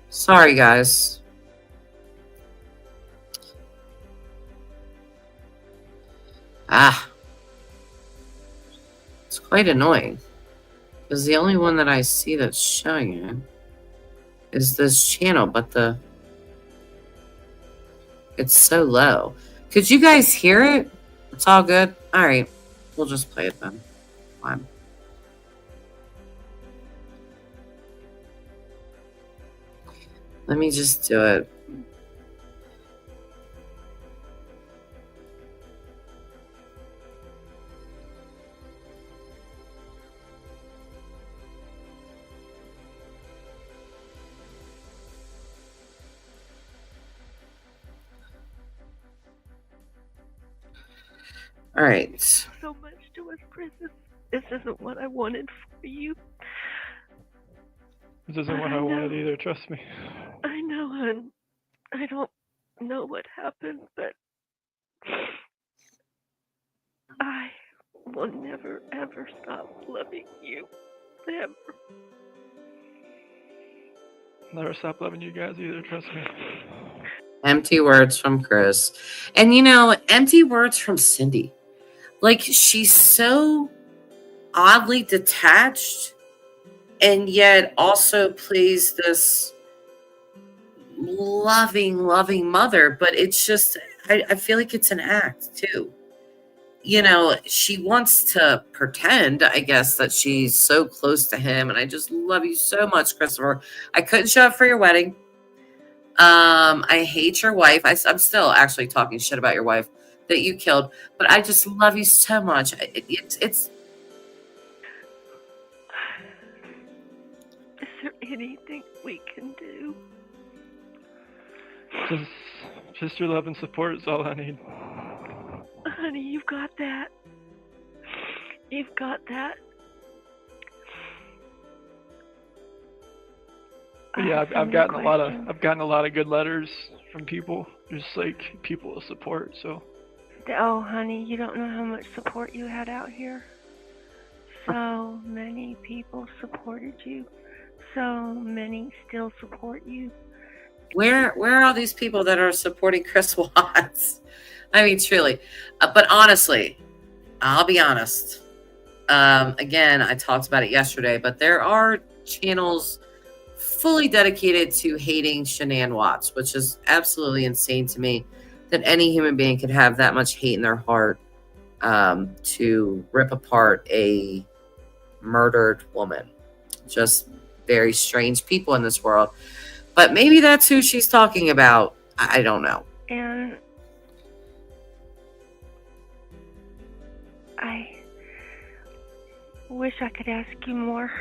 Sorry, guys. It's quite annoying. Because the only one that I see that's showing it is this channel, but it's so low. Could you guys hear it? It's all good? Alright. We'll just play it then. Fine. Let me just do it. All right. So much to us, Chris. This isn't what I wanted for you. This isn't what I wanted either, trust me. I know, hon. I don't know what happened, but I will never, ever stop loving you. Ever. Never stop loving you guys either, trust me. Empty words from Chris. And you know, empty words from Cindy. Like, she's so oddly detached and yet also plays this loving mother. But it's just, I feel like it's an act too. You know, she wants to pretend, I guess, that she's so close to him. And I just love you so much, Christopher. I couldn't show up for your wedding. I hate your wife. I'm still actually talking shit about your wife that you killed, but I just love you so much. It's. Is there anything we can do? Just your love and support is all I need. Honey, you've got that. You've got that. But yeah, I've gotten a lot of good letters from people, just like people of support. So. Oh, honey, you don't know how much support you had out here. So many people supported you. So many still support you. Where are all these people that are supporting Chris Watts? I mean, truly. But honestly, I'll be honest. Again, I talked about it yesterday, but there are channels fully dedicated to hating Shanann Watts, which is absolutely insane to me that any human being could have that much hate in their heart to rip apart a murdered woman. Just very strange people in this world. But maybe that's who she's talking about. I don't know. And I wish I could ask you more.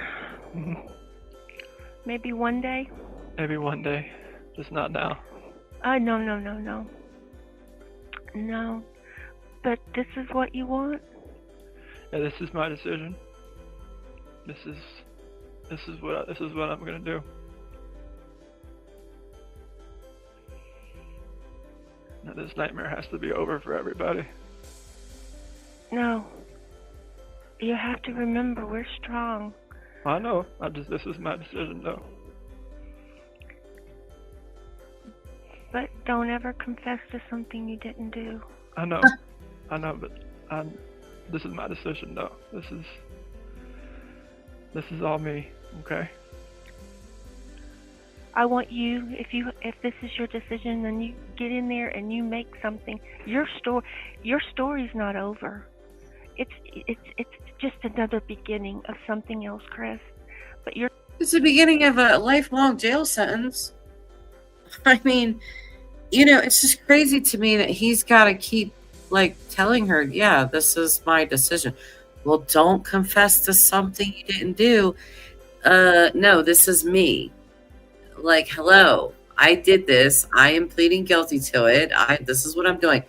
Maybe one day? Maybe one day. Just not now. No. No. But this is what you want? Yeah, this is my decision. This is what I'm gonna do. This nightmare has to be over for everybody. No. You have to remember, we're strong. I know. This is my decision, though. But don't ever confess to something you didn't do. I know, but this is my decision, though. This is all me, okay? I want you, if this is your decision, then you get in there and you make something. Your story's not over. It's just another beginning of something else, Chris. But it's the beginning of a lifelong jail sentence. I mean, it's just crazy to me that he's got to keep telling her, yeah, this is my decision. Well, don't confess to something you didn't do. No, this is me. Hello, I did this. I am pleading guilty to it. This is what I'm doing.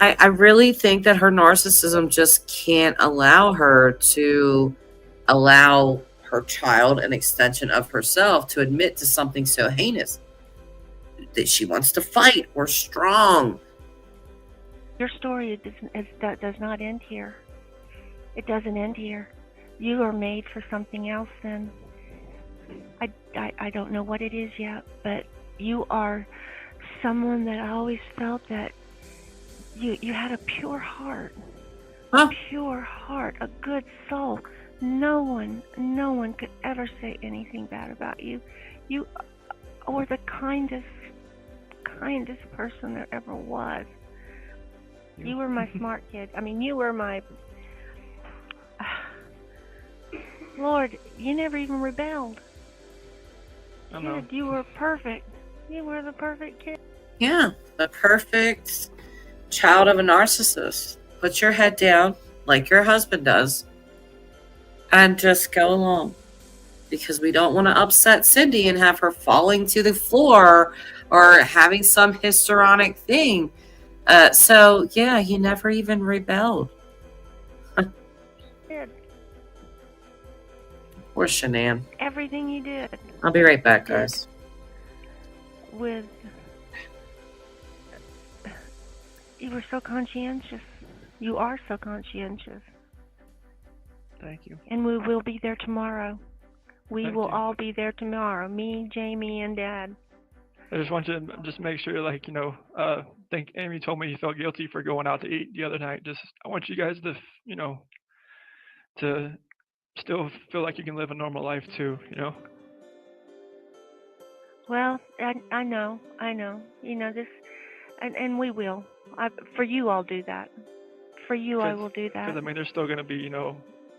I really think that her narcissism just can't allow her to allow her child an extension of herself to admit to something so heinous. That she wants to fight. We're strong. Your story does not end here. It doesn't end here. You are made for something else, and I don't know what it is yet, but you are someone that I always felt that you had a pure heart. A pure heart, a good soul. No one could ever say anything bad about you. You were the kindest person there ever was. You were my smart kid. I mean, you were my... Lord, you never even rebelled. I know. Kid, you were perfect. You were the perfect kid. Yeah, the perfect child of a narcissist. Put your head down like your husband does and just go along. Because we don't want to upset Cindy and have her falling to the floor or having some histrionic thing. So, yeah, he never even rebelled. Did Poor Shanann. everything you did I'll be right back, guys. You were so conscientious. You are so conscientious. Thank you. And we will be there tomorrow. We Thank will you. all be there tomorrow. Me, Jamie, and Dad. I just want you to just make sure, I think Amy told me you felt guilty for going out to eat the other night. I want you guys to, to still feel like you can live a normal life too, Well, I know. This, and we will. For you, I'll do that. For you, I will do that. Because, there's still going to be,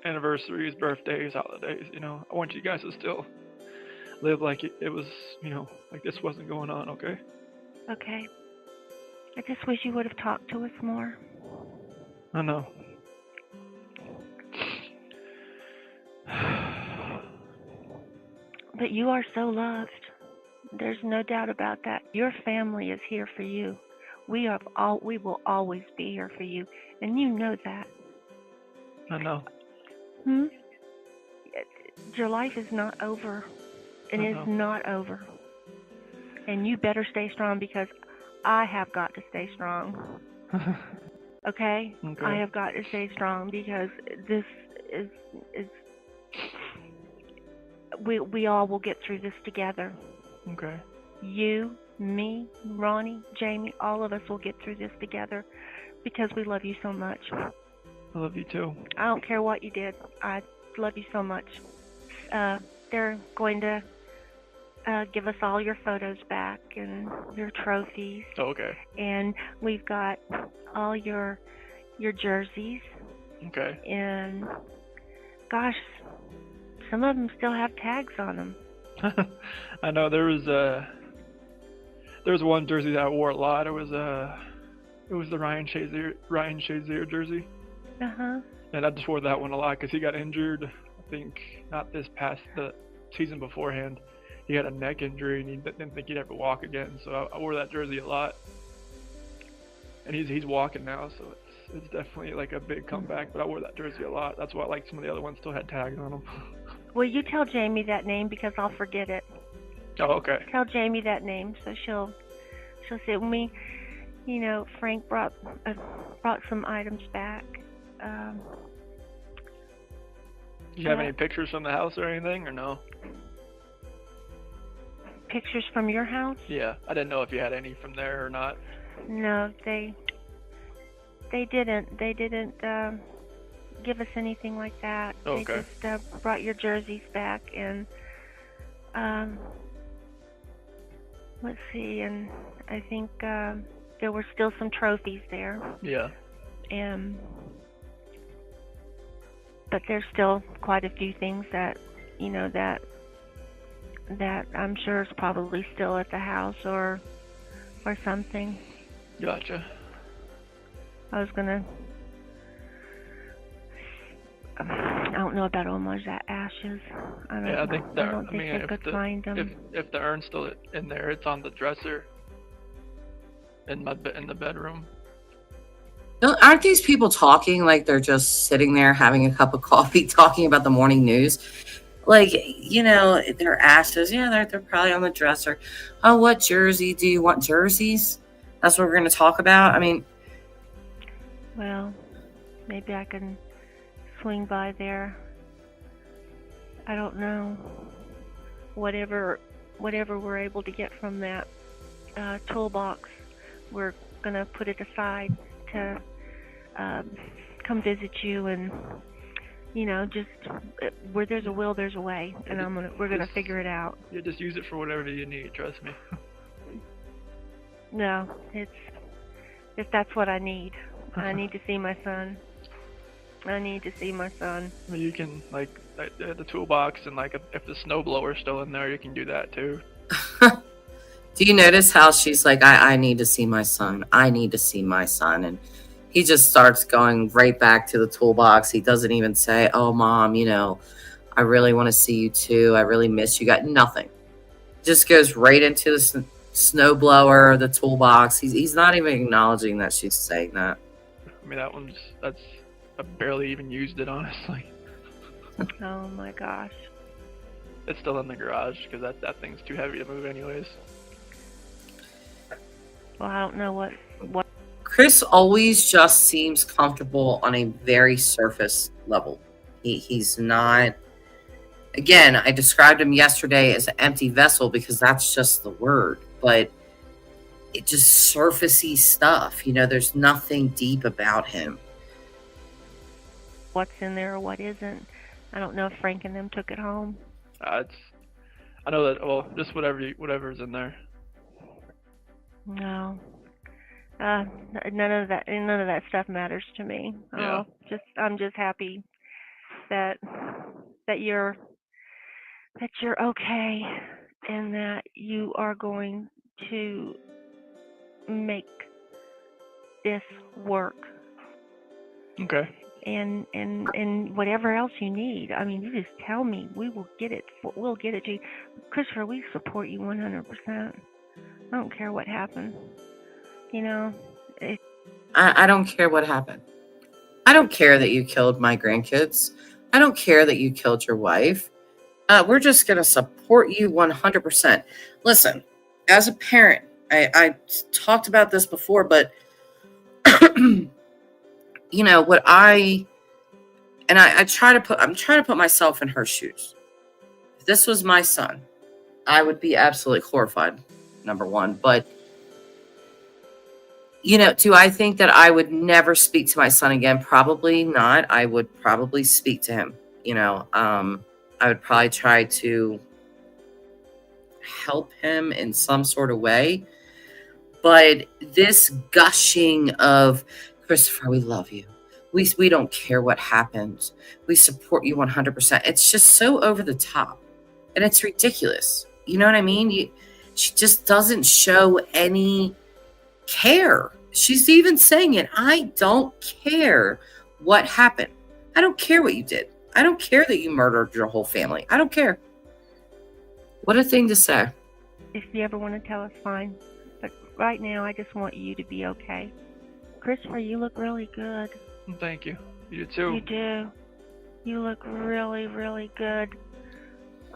anniversaries, birthdays, holidays, I want you guys to still live like it was, like this wasn't going on, okay? Okay. I just wish you would have talked to us more. I know. But you are so loved. There's no doubt about that. Your family is here for you. We will always be here for you, and you know that. I know. Your life is not over. It is not over. And you better stay strong because I have got to stay strong. Okay? I have got to stay strong because this is we all will get through this together. Okay. You, me, Ronnie, Jamie, all of us will get through this together because we love you so much. I love you too. I don't care what you did. I love you so much. They're going to give us all your photos back and your trophies. Oh, okay. And we've got all your jerseys. Okay. And gosh, some of them still have tags on them. I know there was one jersey that I wore a lot. It was the Ryan Shazier jersey. And I just wore that one a lot because he got injured. I think not this past the season beforehand. He had a neck injury and he didn't think he'd ever walk again. So I wore that jersey a lot. And he's walking now, so it's definitely like a big comeback. But I wore that jersey a lot. That's why some of the other ones still had tags on them. Will you tell Jamie that name because I'll forget it? Oh, okay. Tell Jamie that name so she'll see it. Frank brought some items back. Do you have any pictures from the house or anything, or no? Pictures from your house? Yeah, I didn't know if you had any from there or not. No, they didn't. They didn't give us anything like that. Okay. They just brought your jerseys back, and let's see, and I think there were still some trophies there. Yeah. But there's still quite a few things that that I'm sure is probably still at the house or something. Gotcha. I was gonna. I don't know about Omar's ashes. I think I could find them. If the urn's still in there, it's on the dresser in the bedroom. Aren't these people talking like they're just sitting there having a cup of coffee talking about the morning news? Like, their ashes, they're probably on the dresser. Oh, what jersey? Do you want jerseys? That's what we're going to talk about? I mean... Well, maybe I can swing by there. I don't know. Whatever we're able to get from that toolbox, we're going to put it aside to come visit you, and just where there's a will, there's a way, and we're gonna figure it out. You just use it for whatever you need. Trust me. No, if that's what I need. I need to see my son. I need to see my son. I mean, you can the toolbox, and if the snowblower's still in there, you can do that too. Do you notice how she's like, I need to see my son. I need to see my son. And he just starts going right back to the toolbox. He doesn't even say, oh, Mom, I really want to see you too. I really miss you. Got nothing. Just goes right into the snowblower, the toolbox. He's not even acknowledging that she's saying that. I mean, I barely even used it, honestly. Oh my gosh. It's still in the garage because that thing's too heavy to move anyways. Well, I don't know what. Chris always just seems comfortable on a very surface level. He's not. Again, I described him yesterday as an empty vessel because that's just the word. But it just surfacey stuff. There's nothing deep about him. What's in there or what isn't? I don't know if Frank and them took it home. I know that. Well, just whatever's in there. No. None of that stuff matters to me. Yeah. I'm just happy that you're okay, and that you are going to make this work. Okay. And whatever else you need. I mean, you just tell me. We will get it. We'll get it to you. Christopher, we support you 100%. I don't care what happens. I don't care what happened. I don't care that you killed my grandkids. I don't care that you killed your wife. We're just going to support you 100%. Listen, as a parent, I talked about this before, but what I'm trying to put myself in her shoes. If this was my son, I would be absolutely horrified, number one. But, do I think that I would never speak to my son again? Probably not. I would probably speak to him. I would probably try to help him in some sort of way. But this gushing of, Christopher, we love you. We don't care what happens. We support you 100%. It's just so over the top. And it's ridiculous. You know what I mean? She just doesn't show any care. She's even saying it. I don't care what happened. I don't care what you did. I don't care that you murdered your whole family. I don't care. What a thing to say. If you ever want to tell us, fine. But right now, I just want you to be okay. Christopher, you look really good. Thank you. You do too. You do. You look really, really good.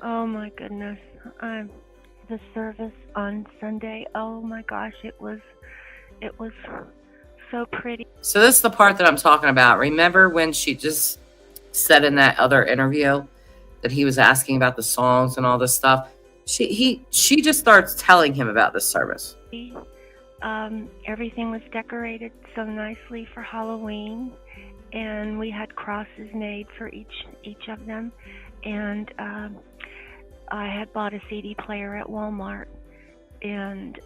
Oh my goodness. The service on Sunday, oh my gosh, it was It was so pretty. So this is the part that I'm talking about. Remember when she just said in that other interview that he was asking about the songs and all this stuff? She just starts telling him about this service. Everything was decorated so nicely for Halloween, and we had crosses made for each of them. And I had bought a CD player at Walmart, and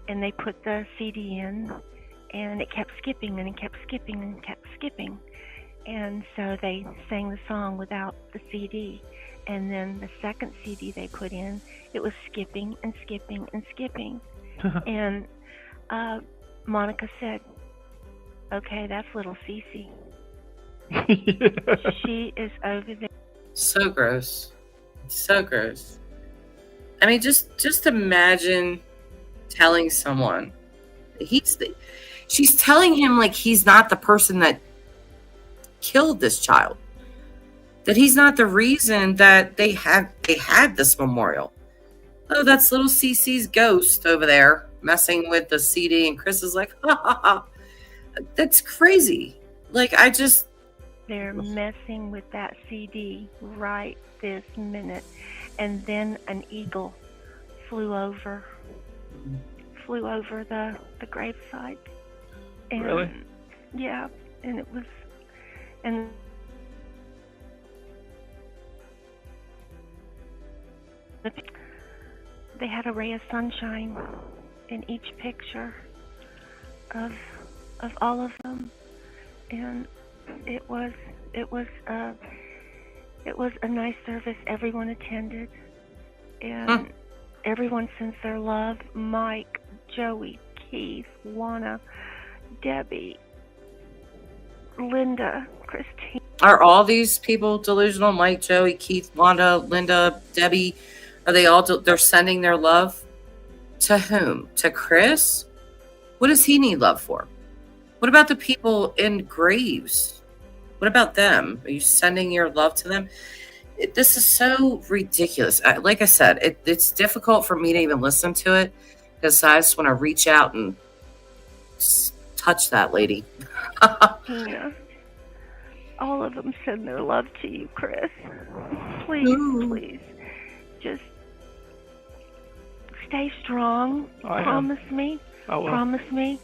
and they put the CD in, and it kept skipping and it kept skipping and kept skipping. And so they sang the song without the CD. And then the second CD they put in, it was skipping and skipping and skipping. And Monica said, "Okay, that's little Cece. She is over there." So gross. So gross. I mean, just imagine telling someone she's telling him like he's not the person that killed this child, that he's not the reason that they had this memorial. Oh, that's little Cece's ghost over there messing with the CD, and Chris is like, ha ha ha. That's crazy. Like, they're messing with that CD right this minute. And then an eagle flew over the gravesite. And, really? Yeah, and it was, and they had a ray of sunshine in each picture of all of them, and it was a nice service. Everyone attended, and everyone sends their love. Mike, Joey, Keith, Juana, Debbie, Linda, Christine. Are all these people delusional? Mike, Joey, Keith, Wanda, Linda, Debbie, are they all they're sending their love to whom? To Chris? What does he need love for? What about the people in graves? What about them? Are you sending your love to them? This is so ridiculous. Like I said, it's difficult for me to even listen to it because I just want to reach out and touch that lady. Yeah. All of them send their love to you, Chris. Please, just stay strong. Promise me. I will. Promise me.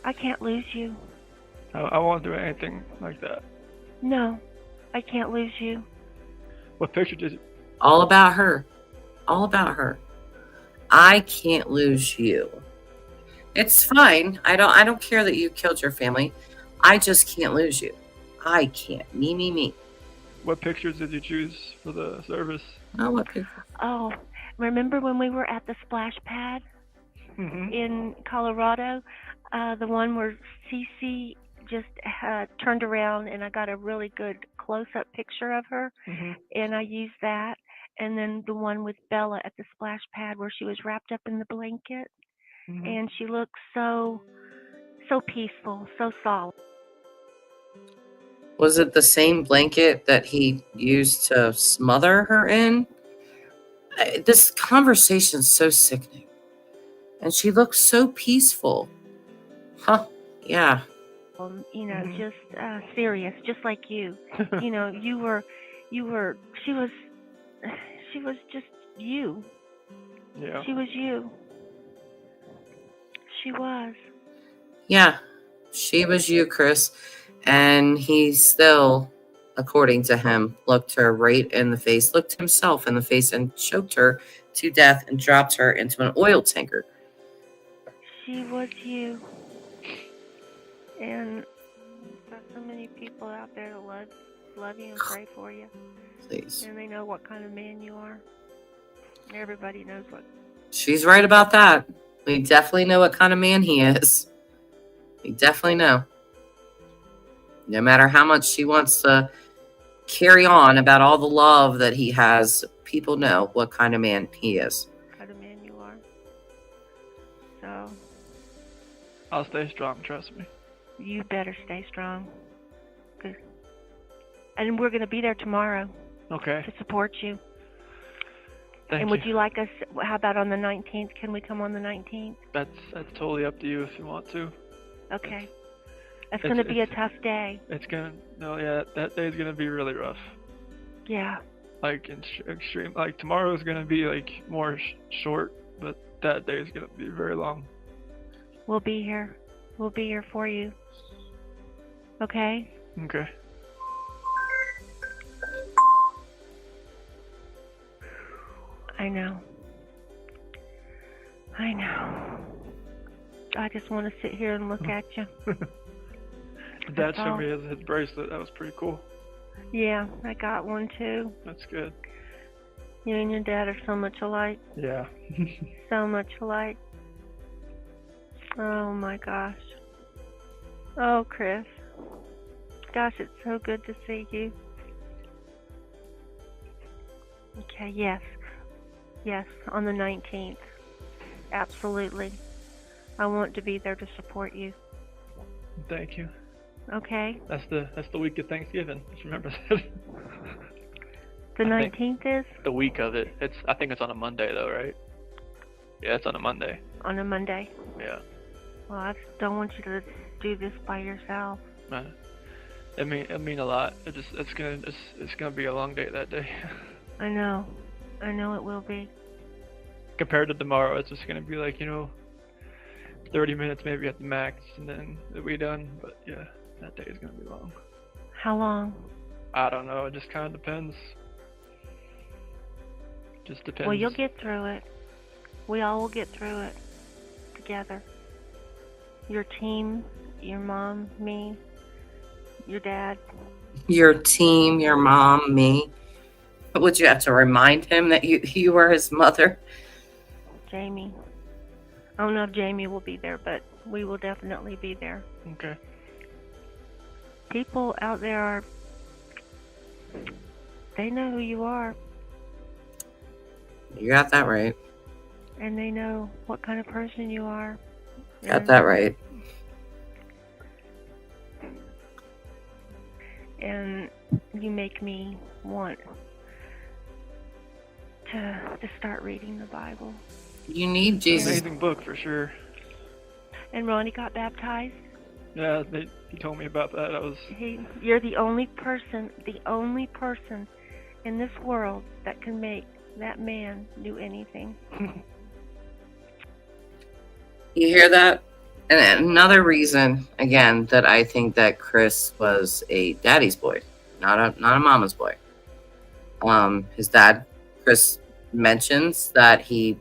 I can't lose you. I won't do anything like that. No, I can't lose you. What picture did you... All about her. All about her. I can't lose you. It's fine. I don't care that you killed your family. I just can't lose you. I can't. Me. What pictures did you choose for the service? Oh, what pictures? Oh, remember when we were at the splash pad in Colorado? The one where Cece just turned around and I got a really good close-up picture of her, and I used that. And then the one with Bella at the splash pad where she was wrapped up in the blanket, and she looked so peaceful, so solid. Was it the same blanket that he used to smother her in? This conversation's so sickening. And she looks so peaceful. Huh, yeah. Just serious, just like you. She was just you. Yeah. She was you. She was. Yeah, she was you, Chris. And he still, according to him, looked her right in the face, looked himself in the face, and choked her to death and dropped her into an oil tanker. She was you. And there's so many people out there that love you and pray for you. Please. And they know what kind of man you are. Everybody knows what. She's right about that. We definitely know what kind of man he is. We definitely know. No matter how much she wants to carry on about all the love that he has, people know what kind of man he is. What kind of man you are. So. I'll stay strong, trust me. You better stay strong. And we're going to be there tomorrow. Okay. To support you. Thank and would you. you like us? How about on the 19th? Can we come on the 19th? That's totally up to you if you want to. Okay. That's It's- going to be a it's- tough day. That day's gonna be really rough. Yeah. Like extreme. Like tomorrow's gonna be like more short, but that day's gonna be very long. We'll be here. We'll be here for you. Okay? Okay. I know. I know. I just want to sit here and look at you. Dad all. showed me his bracelet. That was pretty cool. Yeah, I got one too. That's good. You and your dad are so much alike. Yeah. So much alike. Oh my gosh. Oh, Chris. Gosh, it's so good to see you. Okay, yes. Yes, on the 19th. Absolutely. I want to be there to support you. Thank you. Okay? That's the week of Thanksgiving. Just remember that. The 19th is? The week of it. I think it's on a Monday though, right? Yeah, it's on a Monday. On a Monday. Yeah. Well, I don't want you to do this by yourself. It mean a lot. It's gonna be a long day that day. I know. I know it will be. Compared to tomorrow, it's just gonna be like 30 minutes maybe at the max, and then it'll be done. But yeah, that day is gonna be long. How long? I don't know. It just kind of depends. Just depends. Well, you'll get through it. We all will get through it together. Your team, your mom, me, your dad. Your team, your mom, me. But would you have to remind him that you were his mother? Jamie. I don't know if Jamie will be there, but we will definitely be there. Okay. People out there they know who you are. You got that right. And they know what kind of person you are. Got that right. And you make me want to start reading the Bible. You need Jesus. Amazing book for sure. And Ronnie got baptized. Yeah, he told me about that. You're the only person in this world that can make that man do anything. You hear that? And another reason, again, that I think that Chris was a daddy's boy, not a mama's boy. His dad, Chris, mentions that he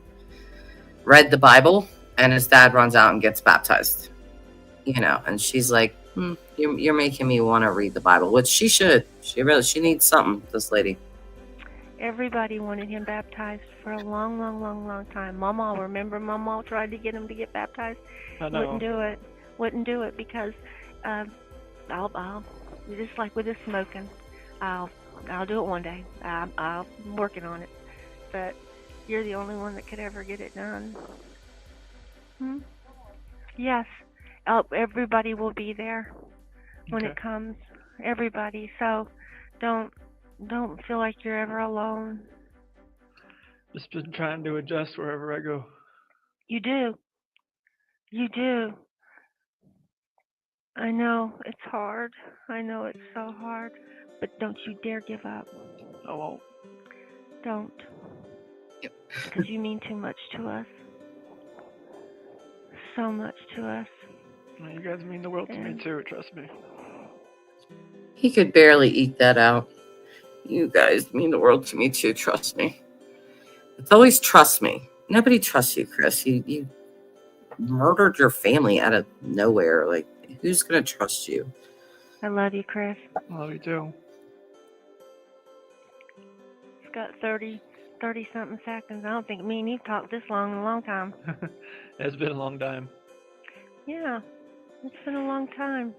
read the Bible, and his dad runs out and gets baptized. And she's like, "You're making me want to read the Bible," which she should. She needs something. This lady. Everybody wanted him baptized for a long, long, long, long time. Mama, remember Mama tried to get him to get baptized? I know. Wouldn't do it because I'll just like with this smoking, I'll do it one day. I'm working on it, but you're the only one that could ever get it done. Yes. Everybody will be there when it comes. Everybody. So don't feel like you're ever alone. Just been trying to adjust wherever I go. You do. I know it's hard. I know it's so hard. But don't you dare give up. I won't. Don't. Because you mean too much to us. So much to us. Well, you guys mean the world to me too, trust me. He could barely eat that out. You guys mean the world to me too, trust me. It's always trust me. Nobody trusts you, Chris. You murdered your family out of nowhere. Like, who's going to trust you? I love you, Chris. I love you too. It's got 30 something seconds. I don't think me and you've talked this long in a long time. It's been a long time. Yeah, it's been a long time.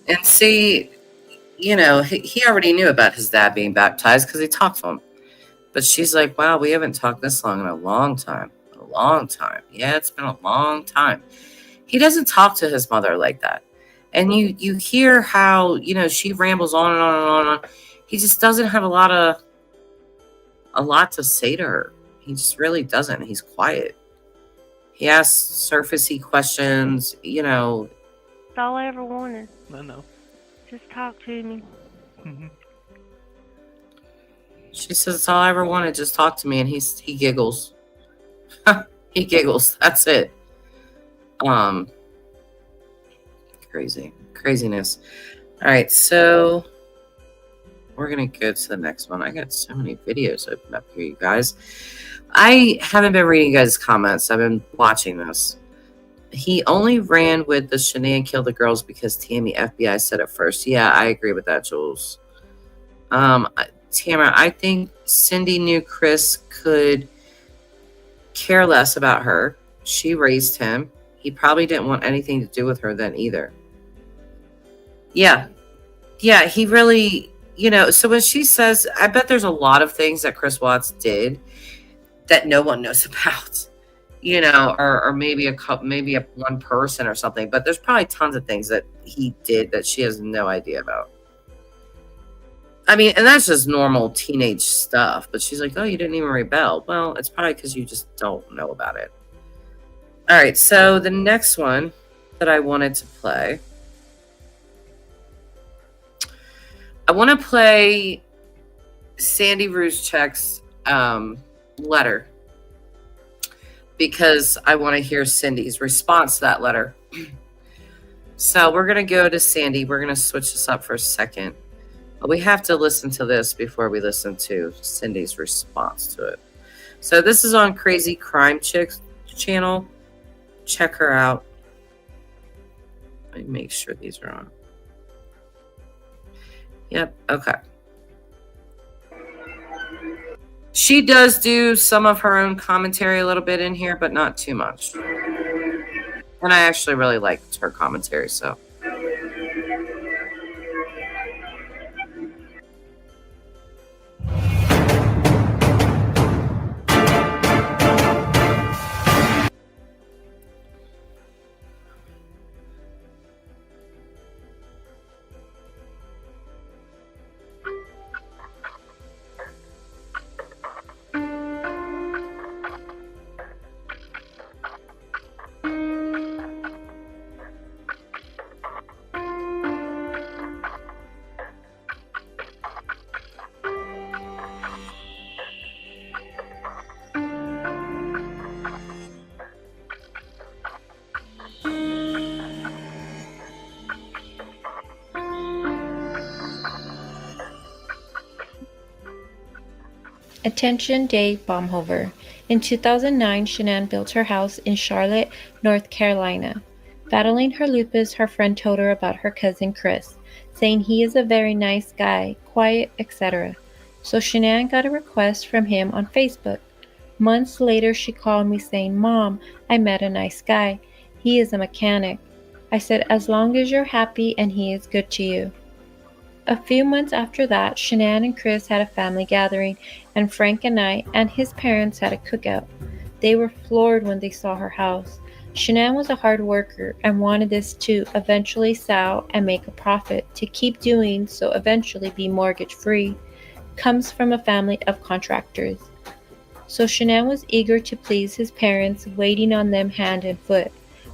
And see, he already knew about his dad being baptized because he talked to him. But she's like, wow, we haven't talked this long in a long time. A long time. Yeah, it's been a long time. He doesn't talk to his mother like that. And you hear how, she rambles on and on and on and on. He just doesn't have a lot of a lot to say to her. He just really doesn't. He's quiet. He asks surfacey questions, you know. That's all I ever wanted. I know. Just talk to me. Mm-hmm. She says, "It's all I ever wanted. Just talk to me." And he giggles. He giggles. That's it. Craziness. All right, so we're gonna go to the next one. I got so many videos open up here, you guys. I haven't been reading you guys' comments. I've been watching this. He only ran with the Shanann killed the girls because Tammy FBI said it first. Yeah, I agree with that, Jules. Tamara, I think Cindy knew Chris could care less about her. She raised him. He probably didn't want anything to do with her then either. Yeah, he really, you know, so when she says, I bet there's a lot of things that Chris Watts did that no one knows about, you know, or maybe one person or something, but there's probably tons of things that he did that she has no idea about. I mean, and that's just normal teenage stuff, but she's like, oh, you didn't even rebel. Well, it's probably because you just don't know about it. All right, so the next one that I wanted to play, I want to play Sandy Ruzchek's letter because I want to hear Cindy's response to that letter. So we're going to go to Sandy. We're going to switch this up for a second. But we have to listen to this before we listen to Cindy's response to it. So this is on Crazy Crime Chicks channel. Check her out. Let me make sure these are on. Yep, okay. She does do some of her own commentary a little bit in here, but not too much. And I actually really liked her commentary, so. Attention Dave Baumhover. In 2009, Shanann built her house in Charlotte, North Carolina. Battling her lupus, her friend told her about her cousin Chris, saying he is a very nice guy, quiet, etc. So Shanann got a request from him on Facebook. Months later, she called me saying, "Mom, I met a nice guy. He is a mechanic." I said, "As long as you're happy and he is good to you." A few months after that, Shanann and Chris had a family gathering, and Frank and I and his parents had a cookout. They were floored when they saw her house. Shanann was a hard worker and wanted this to eventually sell and make a profit, to keep doing so eventually be mortgage free. Comes from a family of contractors. So Shanann was eager to please his parents, waiting on them hand and foot.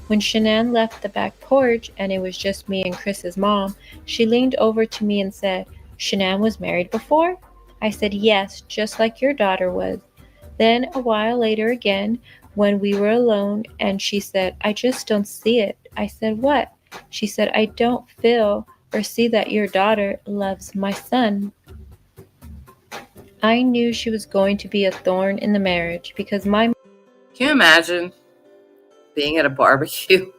When Shanann left the back porch and it was just me and Chris's mom, she leaned over to me and said, "Shanann was married before?" I said, "Yes, just like your daughter was." Then a while later again, when we were alone, and she said, "I just don't see it." I said, "What?" She said, "I don't feel or see that your daughter loves my son." I knew she was going to be a thorn in the marriage because Can you imagine being at a barbecue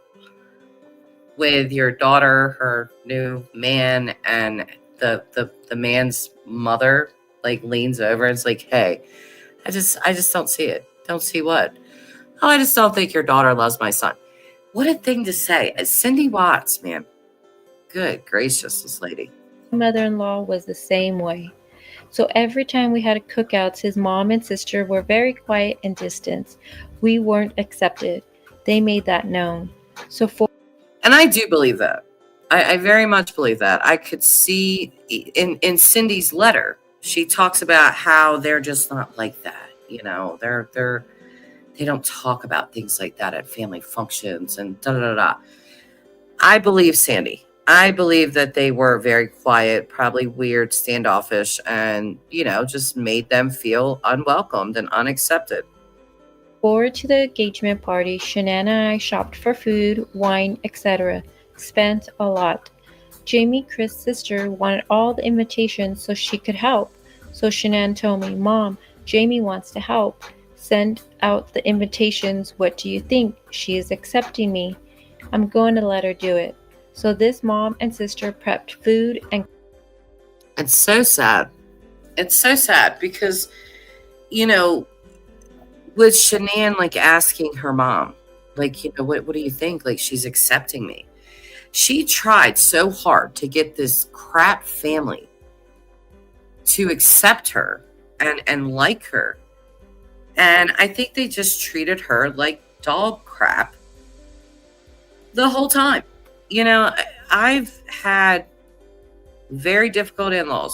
with your daughter, her new man, and the man's mother like leans over and it's like, "Hey, I just don't see it." Don't see what? "Oh, I just don't think your daughter loves my son." What a thing to say. Cindy Watts, man. Good gracious, this lady. Mother-in-law was the same way. So every time we had cookouts, his mom and sister were very quiet and distant. We weren't accepted. They made that known. And I do believe that. I very much believe that. I could see in Cindy's letter, She talks about how they're just not like that. They don't talk about things like that at family functions and da da da da. I believe Sandy. I believe that they were very quiet, probably weird, standoffish, and, just made them feel unwelcomed and unaccepted. Forward to the engagement party, Shanann and I shopped for food, wine, etc. Spent a lot. Jamie, Chris' sister, wanted all the invitations so she could help. So Shanann told me, Mom, Jamie wants to help. Send out the invitations. What do you think? She is accepting me. I'm going to let her do it. So this mom and sister prepped food and... It's so sad. It's so sad because, with Shanann, asking her mom, what do you think? She's accepting me. She tried so hard to get this crap family to accept her and like her. And I think they just treated her like dog crap the whole time. I've had very difficult in-laws.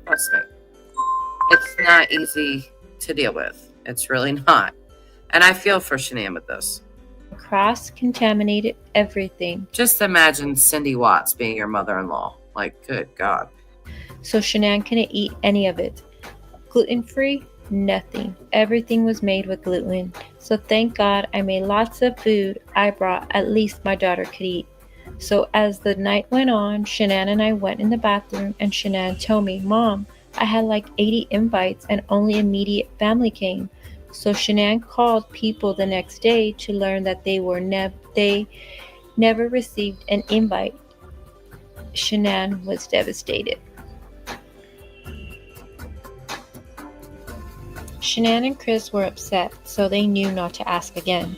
Trust me. It's not easy to deal with. It's really not. And I feel for Shanann with this. Cross-contaminated everything. Just imagine Cindy Watts being your mother-in-law. Good God. So Shanann couldn't eat any of it. Gluten-free? Nothing. Everything was made with gluten. So thank God I made lots of food I brought at least my daughter could eat. So as the night went on, Shanann and I went in the bathroom and Shanann told me, Mom, I had 80 invites and only immediate family came. So Shanann called people the next day to learn that they never received an invite. Shanann was devastated. Shanann and Chris were upset, so they knew not to ask again.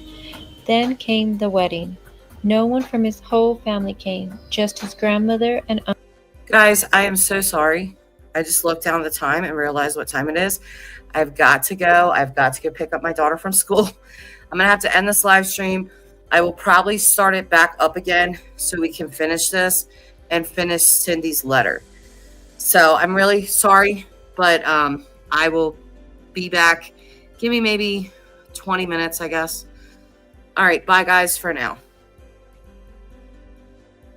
Then came the wedding. No one from his whole family came, just his grandmother and uncle. Guys, I am so sorry. I just looked down at the time and realized what time it is. I've got to go. I've got to go pick up my daughter from school. I'm going to have to end this live stream. I will probably start it back up again so we can finish this and finish Cindy's letter. So I'm really sorry, but I will be back. Give me maybe 20 minutes, I guess. All right. Bye, guys, for now.